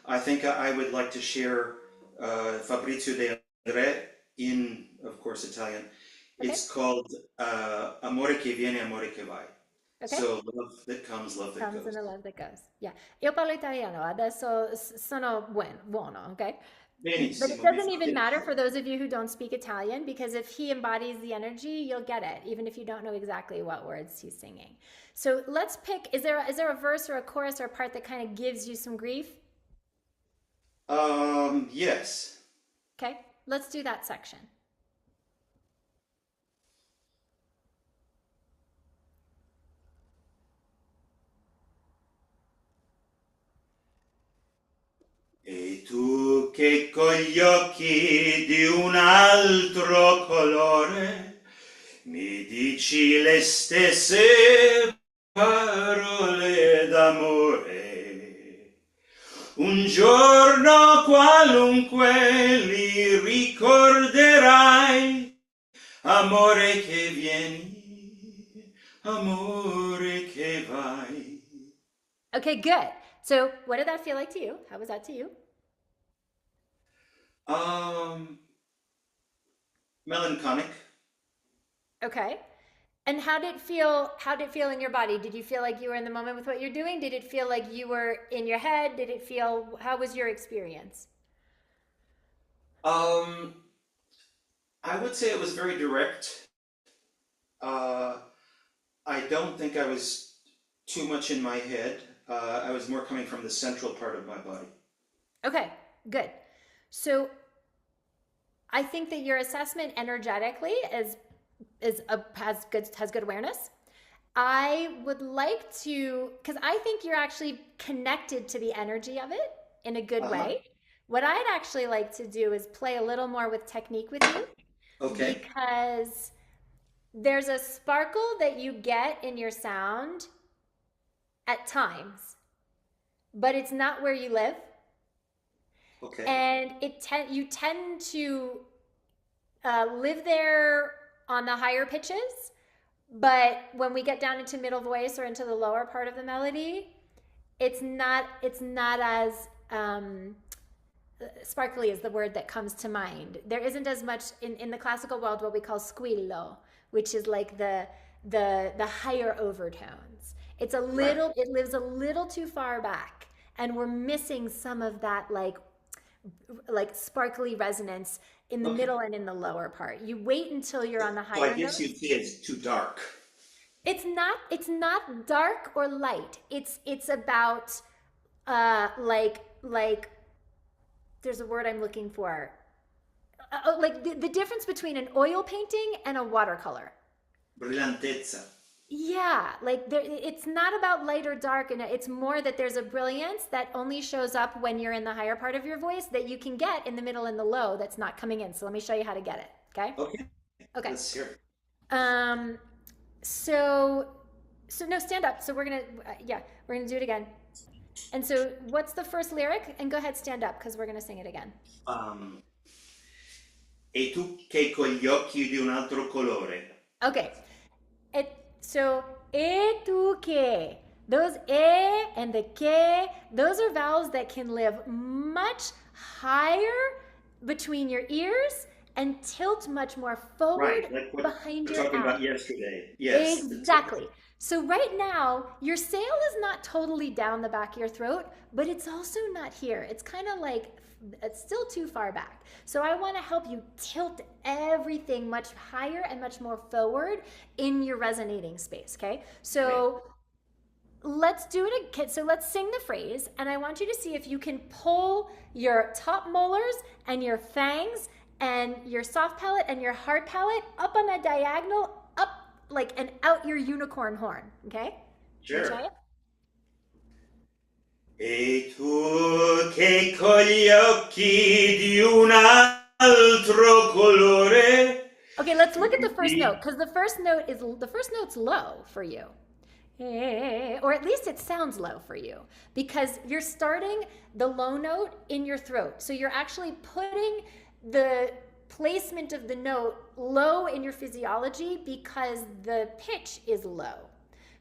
I think I would like to share Fabrizio De André in, of course, Italian. Okay. It's called Amore che viene, amore che vai. Okay. So love that comes, love that Comes goes. in the love that goes. Yeah. Io parlo italiano, adesso sono buono, okay? But it Benissimo, doesn't mi fa even matter piacere. for those of you who don't speak Italian, because if he embodies the energy, you'll get it, even if you don't know exactly what words he's singing. So let's pick, is there a verse or a chorus or a part that kind of gives you some grief? Yes. Okay, let's do that section. E tu che con gli occhi di un altro colore mi dici le stesse parole d'amore. Un giorno qualunque li ricorderai, amore che vieni, amore che vai. Okay, good. So what did that feel like to you? How was that to you? Melancholic. Okay. And how did it feel in your body? Did you feel like you were in the moment with what you're doing? Did it feel like you were in your head? How was your experience? I would say it was very direct. I don't think I was too much in my head. I was more coming from the central part of my body. Okay, good. So I think that your assessment energetically has good awareness. I would like to, because I think you're actually connected to the energy of it in a good Uh-huh. way. What I'd actually like to do is play a little more with technique with you Okay. because there's a sparkle that you get in your sound at times, but it's not where you live. Okay. And you tend to live there on the higher pitches, but when we get down into middle voice or into the lower part of the melody, it's not as sparkly is the word that comes to mind. There isn't as much in the classical world what we call squillo, which is like the higher overtones. It's a Right. little it lives a little too far back, and we're missing some of that like sparkly resonance in the Okay. middle and in the lower part. You wait until you're on the So I higher guess notes. you'd say it's too dark. It's not dark or light. It's about like there's a word I'm looking for. Like the difference between an oil painting and a watercolor. Brillantezza. Yeah, like it's not about light or dark, and it's more that there's a brilliance that only shows up when you're in the higher part of your voice that you can get in the middle and the low that's not coming in. So let me show you how to get it. Okay. Okay. Okay. Let's hear it. Um. So no, stand up. So yeah, we're gonna do it again. And so, what's the first lyric? And go ahead, stand up because we're gonna sing it again. Um, e tu che con gli occhi di un altro colore. Okay. So e tu que. Those e and the que, those are vowels that can live much higher between your ears and tilt much more forward Right, like what behind we your were talking about eye. yesterday. Yes. Exactly. So right now, your sail is not totally down the back of your throat, but it's also not here. It's kind of like it's still too far back. So I want to help you tilt everything much higher and much more forward in your resonating space, okay? Right. So let's do it again. So let's sing the phrase, and I want you to see if you can pull your top molars and your fangs and your soft palate and your hard palate up on a diagonal, up like and out your unicorn horn. Okay? Can you try Sure. it? E tu che con gli occhi di un altro colore. Okay, let's look at the first note because the first note's low for you. Or at least it sounds low for you because you're starting the low note in your throat. So you're actually putting the placement of the note low in your physiology because the pitch is low.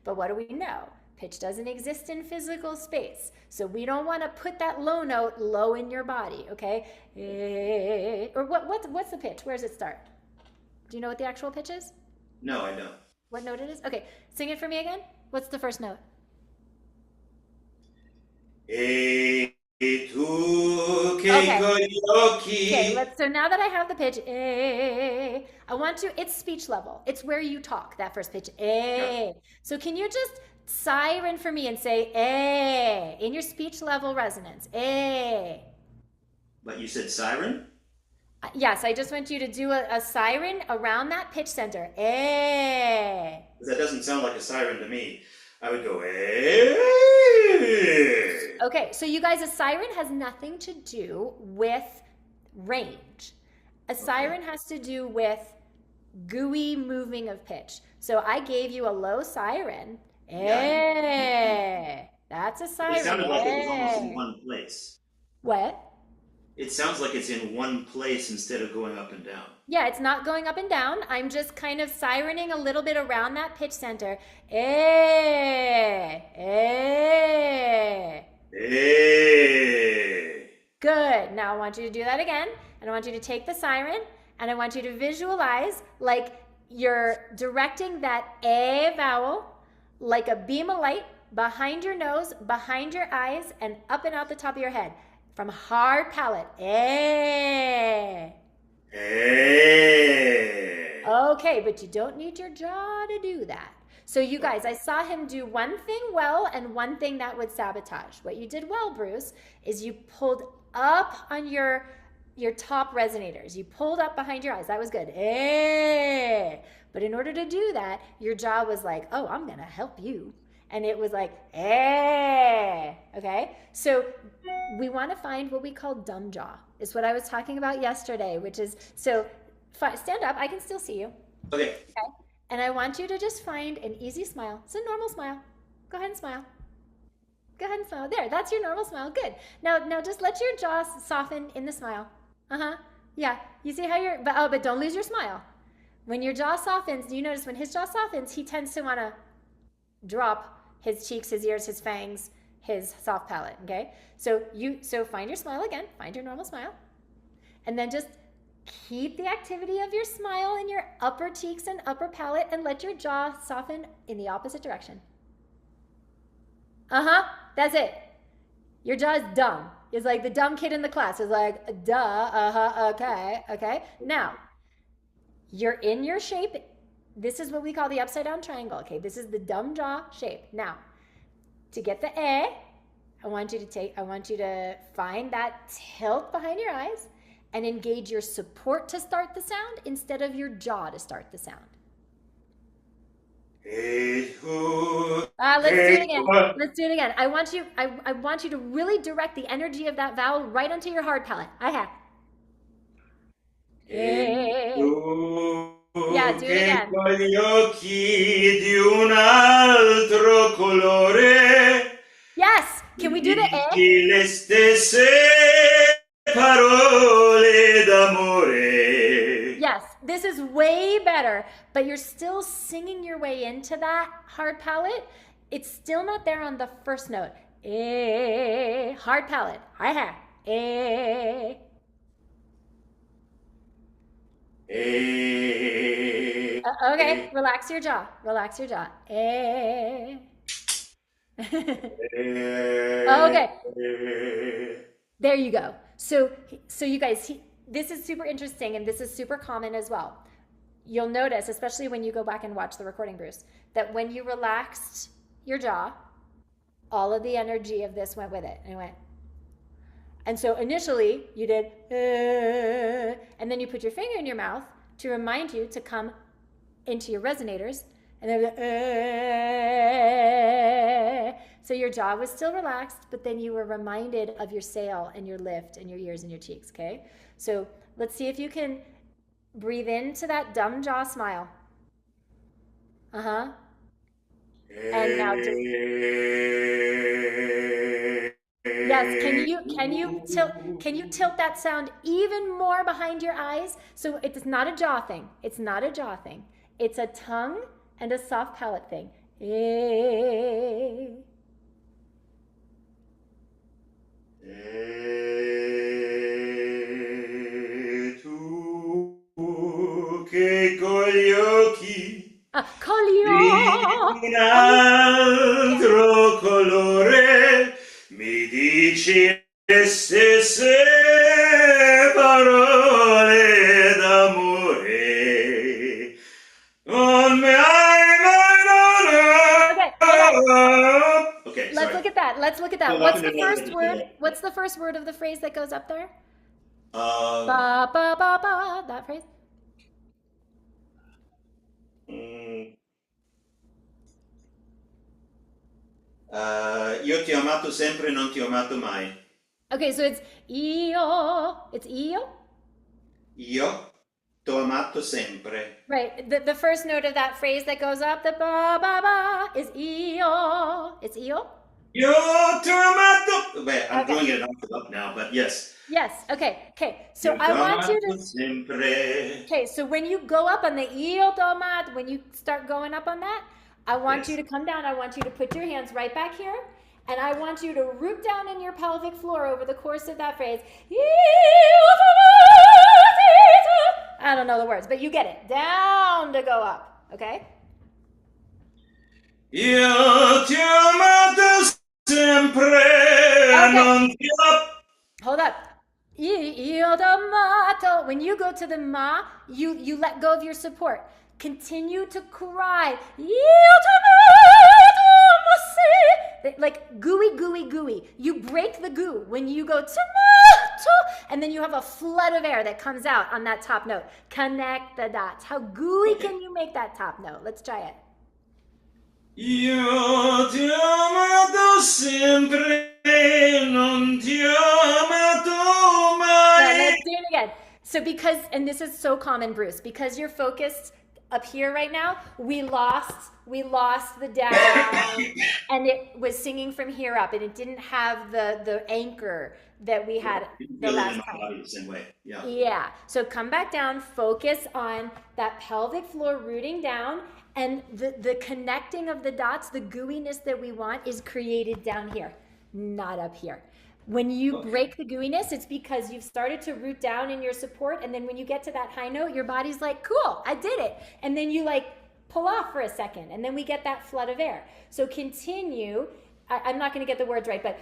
But what do we know? Pitch doesn't exist in physical space. So we don't want to put that low note low in your body, okay? Or what's the pitch? Where does it start? Do you know what the actual pitch is? No, I don't. What note it is? Okay, sing it for me again. What's the first note? E tu che Okay. con gli Okay, occhi. so now that I have the pitch, I want to, it's speech level. It's where you talk, that first pitch, Yeah. So can you just siren for me and say, in your speech level resonance, But you said siren? Yes, I just want you to do a siren around that pitch center, 'Cause that doesn't sound like a siren to me. I would go, eh. Okay, so you guys, a siren has nothing to do with range. A Okay. siren has to do with gooey moving of pitch. So I gave you a low siren. Yeah, I know. That's a But it siren. sounded like it was almost in one place. What? It sounds like it's in one place instead of going up and down. Yeah, it's not going up and down. I'm just kind of sirening a little bit around that pitch center. Eh. Good. Now I want you to do that again. And I want you to take the siren and I want you to visualize like you're directing that A vowel like a beam of light behind your nose, behind your eyes, and up and out the top of your head. From hard palate. A. Eh. Okay, but you don't need your jaw to do that. So you guys, I saw him do one thing well and one thing that would sabotage. What you did well, Bruce, is you pulled up on your your top resonators. You pulled up behind your eyes. That was good. Eh. But in order to do that, your jaw was like, oh, I'm going to help you. And it was like, eh. Okay? So we want to find what we call dumb jaw. Is what I was talking about yesterday, which is, so stand up. I can still see you. Okay. Okay? And I want you to just find an easy smile. It's a normal smile. Go ahead and smile. Go ahead and smile. There, that's your normal smile. Good. Now just let your jaw soften in the smile. Yeah. You see how but don't lose your smile. When your jaw softens, you notice when his jaw softens, he tends to want to drop his cheeks, his ears, his fangs, his soft palate. Okay? So find your smile again. Find your normal smile. And then just keep the activity of your smile in your upper cheeks and upper palate and let your jaw soften in the opposite direction. That's it. Your jaw is dumb. It's like the dumb kid in the class. It's like, duh, okay. Now, you're in your shape. This is what we call the upside down triangle, okay? This is the dumb jaw shape. Now, to get the A, I want you to find that tilt behind your eyes and engage your support to start the sound instead of your jaw to start the sound. Let's do it again. I want you to really direct the energy of that vowel right onto your hard palate. Yeah, do it again. Yes. Can we do the A? Yes, this is way better, but you're still singing your way into that hard palate. It's still not there on the first note. Hard palate. Okay, relax your jaw. Okay. There you go. So you guys, this is super interesting and this is super common as well. You'll notice, especially when you go back and watch the recording, Bruce, that when you relaxed your jaw, all of the energy of this went with it. And it went. And so initially you did, and then you put your finger in your mouth to remind you to come into your resonators. And then, so your jaw was still relaxed, but then you were reminded of your sail and your lift and your ears and your cheeks, okay? So let's see if you can breathe into that dumb jaw smile. And now just... Yes, can you tilt that sound even more behind your eyes? So it's not a jaw thing. It's a tongue and a soft palate thing. Che con gli occhi di un altro colore mi dici le stesse parole d'amore. Non mi hai mai Okay, let's look at that. What's the first word? What's the first word of the phrase that goes up there? Ba ba ba ba. That phrase. Io ti ho amato sempre, non ti ho amato mai. Okay, so it's io. It's io. Io t'ho amato sempre. Right. The first note of that phrase that goes up, the ba ba ba, is io. It's io. Io t'ho amato. Wait, I'm doing it up now, but yes. Yes. Okay. So I want you to. Sempre. Okay. So when you go up on the io t'ho amato, when you start going up on that, I want you to come down. I want you to put your hands right back here. And I want you to root down in your pelvic floor over the course of that phrase. I don't know the words, but you get it. Down to go up. Okay? Io ti ho amato sempre, non ti ho... Hold up. Io t'ho amato. When you go to the ma, you let go of your support. Continue to cry. Io t'ho amato, ma sì. like gooey, gooey, gooey. You break the goo when you go tomato, and then you have a flood of air that comes out on that top note. Connect the dots. How gooey can you make that top note? Let's try it. Io ti ho amato sempre, non ti ho amato mai. Let's do it again. So because, and this is so common, Bruce, because you're focused up here right now, we lost the down, and it was singing from here up, and it didn't have the anchor that we had the last time. The same way. Yeah. Yeah. So come back down, focus on that pelvic floor rooting down, and the connecting of the dots, the gooiness that we want is created down here, not up here. When you break the gooiness, it's because you've started to root down in your support, and then when you get to that high note, your body's like, cool, I did it. And then you like pull off for a second, and then we get that flood of air. So continue. I'm not going to get the words right, but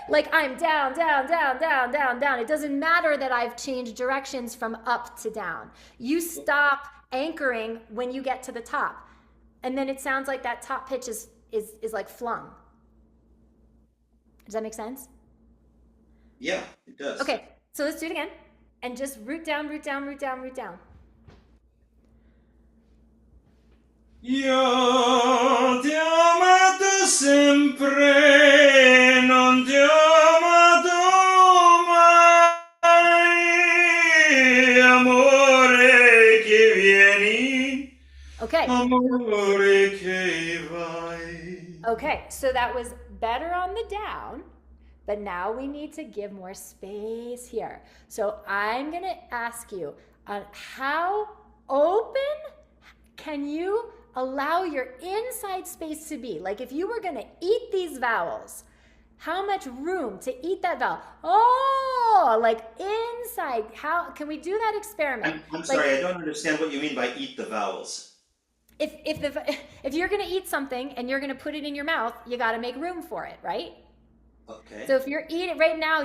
like I'm down, down, down, down, down, down. It doesn't matter that I've changed directions from up to down. You stop anchoring when you get to the top. And then it sounds like that top pitch is like flung. Does that make sense? Yeah, it does. Okay, so let's do it again. And just root down, root down, root down, root down. Io ti ho amato sempre, non ti ho amato mai, amore che vieni, Okay. amore che vai. Okay, so that was better on the down, but now we need to give more space here. So I'm going to ask you, how open can you allow your inside space to be? Like if you were going to eat these vowels, how much room to eat that vowel? Oh, like inside. How can we do that experiment? I'm sorry, I don't understand what you mean by eat the vowels. If you're going to eat something and you're going to put it in your mouth, you got to make room for it, right? Okay. So if you're eating right now,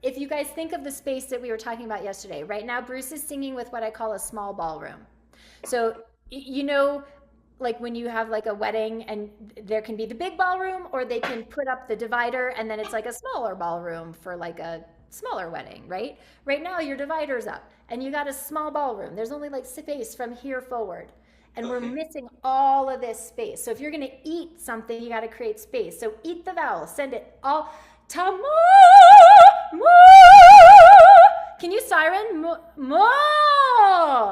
if you guys think of the space that we were talking about yesterday, right now Bruce is singing with what I call a small ballroom. So you know, like when you have like a wedding and there can be the big ballroom, or they can put up the divider and then it's like a smaller ballroom for like a smaller wedding, right? Right now your divider's up and you got a small ballroom. There's only like space from here forward. And we're missing all of this space. So if you're going to eat something, you got to create space. So eat the vowel. Send it all. Tamo, mo. Can you siren? Mo, mo.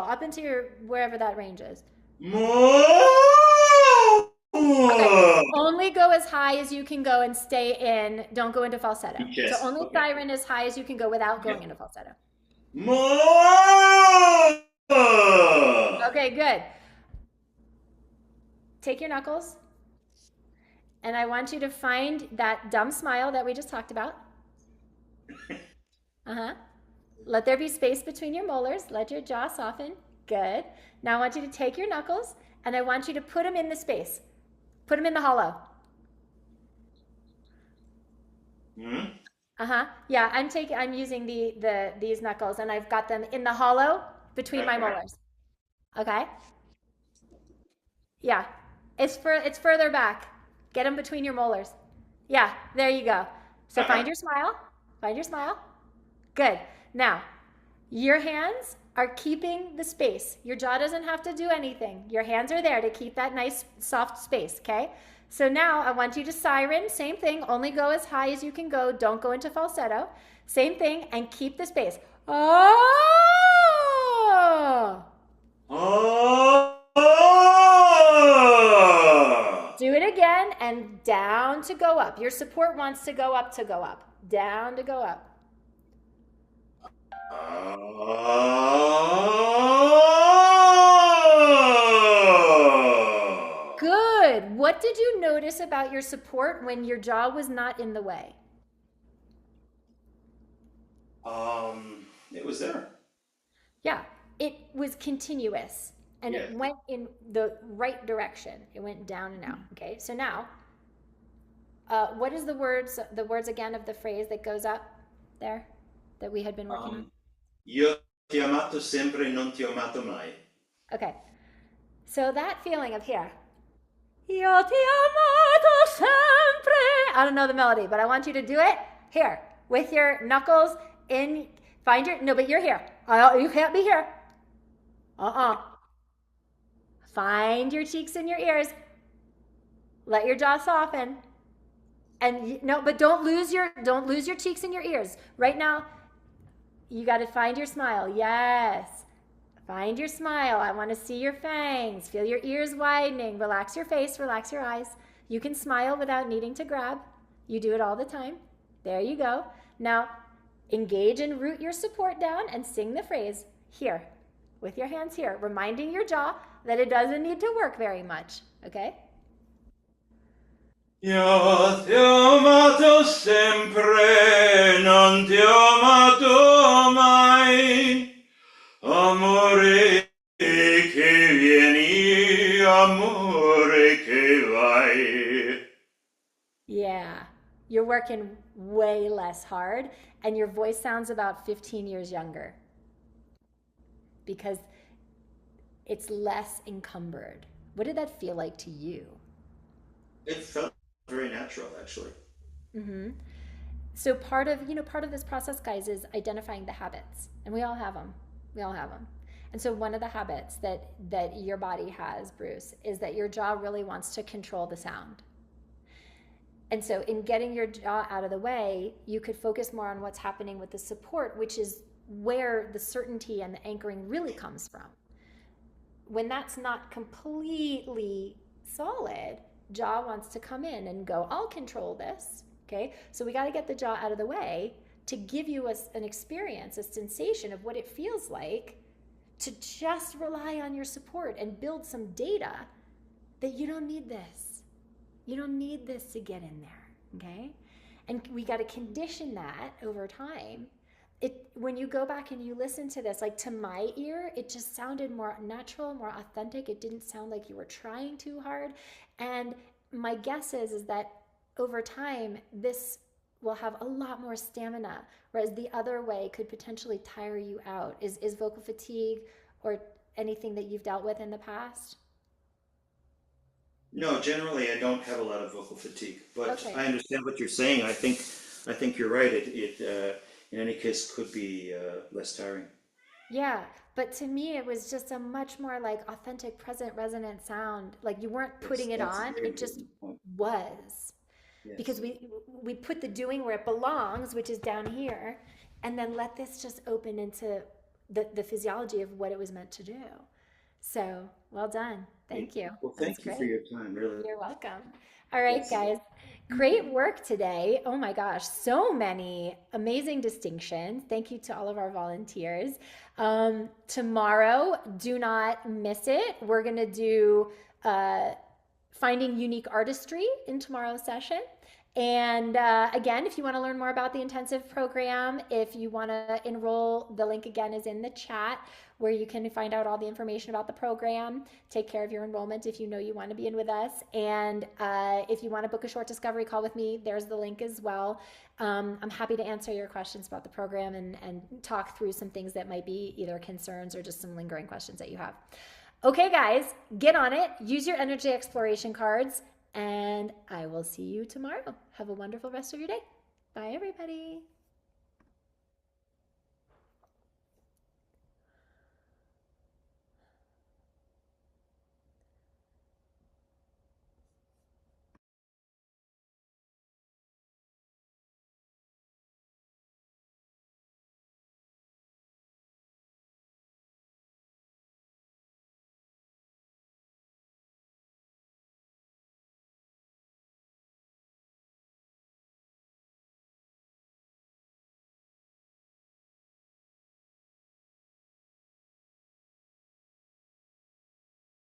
Up into your, wherever that range is. Mo. Okay. Only go as high as you can go and stay in. Don't go into falsetto. Yes. So only siren as high as you can go without going into falsetto. Mo. Okay, good. Take your knuckles, and I want you to find that dumb smile that we just talked about. Let there be space between your molars. Let your jaw soften. Good. Now I want you to take your knuckles, and I want you to put them in the space. Put them in the hollow. Yeah, I'm using these knuckles, and I've got them in the hollow between my molars. Okay? Yeah. It's further back. Get them between your molars. Yeah, there you go. So find your smile. Find your smile. Good. Now, your hands are keeping the space. Your jaw doesn't have to do anything. Your hands are there to keep that nice soft space, okay? So now I want you to siren, same thing, only go as high as you can go. Don't go into falsetto. Same thing, and keep the space. Oh! Oh. Do it again, and down to go up. Your support wants to go up, down to go up. Good. What did you notice about your support when your jaw was not in the way? It was there. Yeah, it was continuous. And it went in the right direction. It went down and out. Okay, so now, what is the words again of the phrase that goes up there that we had been working on? Io ti ho amato sempre, non ti ho amato mai. Okay, So that feeling of here. Io ti amato sempre. I don't know the melody, but I want you to do it here with your knuckles in. Find your, no, but you're here. You can't be here. Find your cheeks in your ears. Let your jaw soften. And no, but don't lose your cheeks in your ears. Right now, you got to find your smile. Yes. Find your smile. I want to see your fangs. Feel your ears widening. Relax your face, relax your eyes. You can smile without needing to grab. You do it all the time. There you go. Now, engage and root your support down and sing the phrase here with your hands here, reminding your jaw that it doesn't need to work very much. Okay? Io ti ho amato sempre, non ti ho amato mai. Amore che vieni, amore che vai. Yeah. You're working way less hard, and your voice sounds about 15 years younger because it's less encumbered. What did that feel like to you? It felt very natural, actually. Mm-hmm. So part of this process, guys, is identifying the habits, and we all have them. We all have them. And so one of the habits that your body has, Bruce, is that your jaw really wants to control the sound. And so in getting your jaw out of the way, you could focus more on what's happening with the support, which is where the certainty and the anchoring really comes from. When that's not completely solid, jaw wants to come in and go, I'll control this. Okay, so we got to get the jaw out of the way to give you an experience, a sensation of what it feels like to just rely on your support and build some data that you don't need this. You don't need this to get in there, okay? And we got to condition that over time. When you go back and you listen to this, like to my ear, it just sounded more natural, more authentic. It didn't sound like you were trying too hard. And my guess is that over time, this will have a lot more stamina, whereas the other way could potentially tire you out. Is vocal fatigue or anything that you've dealt with in the past? No, generally I don't have a lot of vocal fatigue, but Okay. I understand what you're saying. I think you're right. It in any case could be less tiring. Yeah, but to me, it was just a much more like authentic, present, resonant sound. Like you weren't Yes, putting it that's a on, very it just important point. was. Because Yes. we put the doing where it belongs, which is down here, and then let this just open into the physiology of what it was meant to do. So well done. Thank you. Well, That was thank you for great. your time, really. You're welcome. All right, Yes. guys. Great work today. Oh my gosh, so many amazing distinctions. Thank you to all of our volunteers. Tomorrow, do not miss it. We're going to do finding unique artistry in tomorrow's session. And again, if you want to learn more about the intensive program, if you want to enroll, the link again is in the chat where you can find out all the information about the program. Take care of your enrollment if you know you want to be in with us. And if you want to book a short discovery call with me, there's the link as well. I'm happy to answer your questions about the program and talk through some things that might be either concerns or just some lingering questions that you have. Okay, guys, get on it. Use your energy exploration cards, and I will see you tomorrow. Have a wonderful rest of your day. Bye, everybody.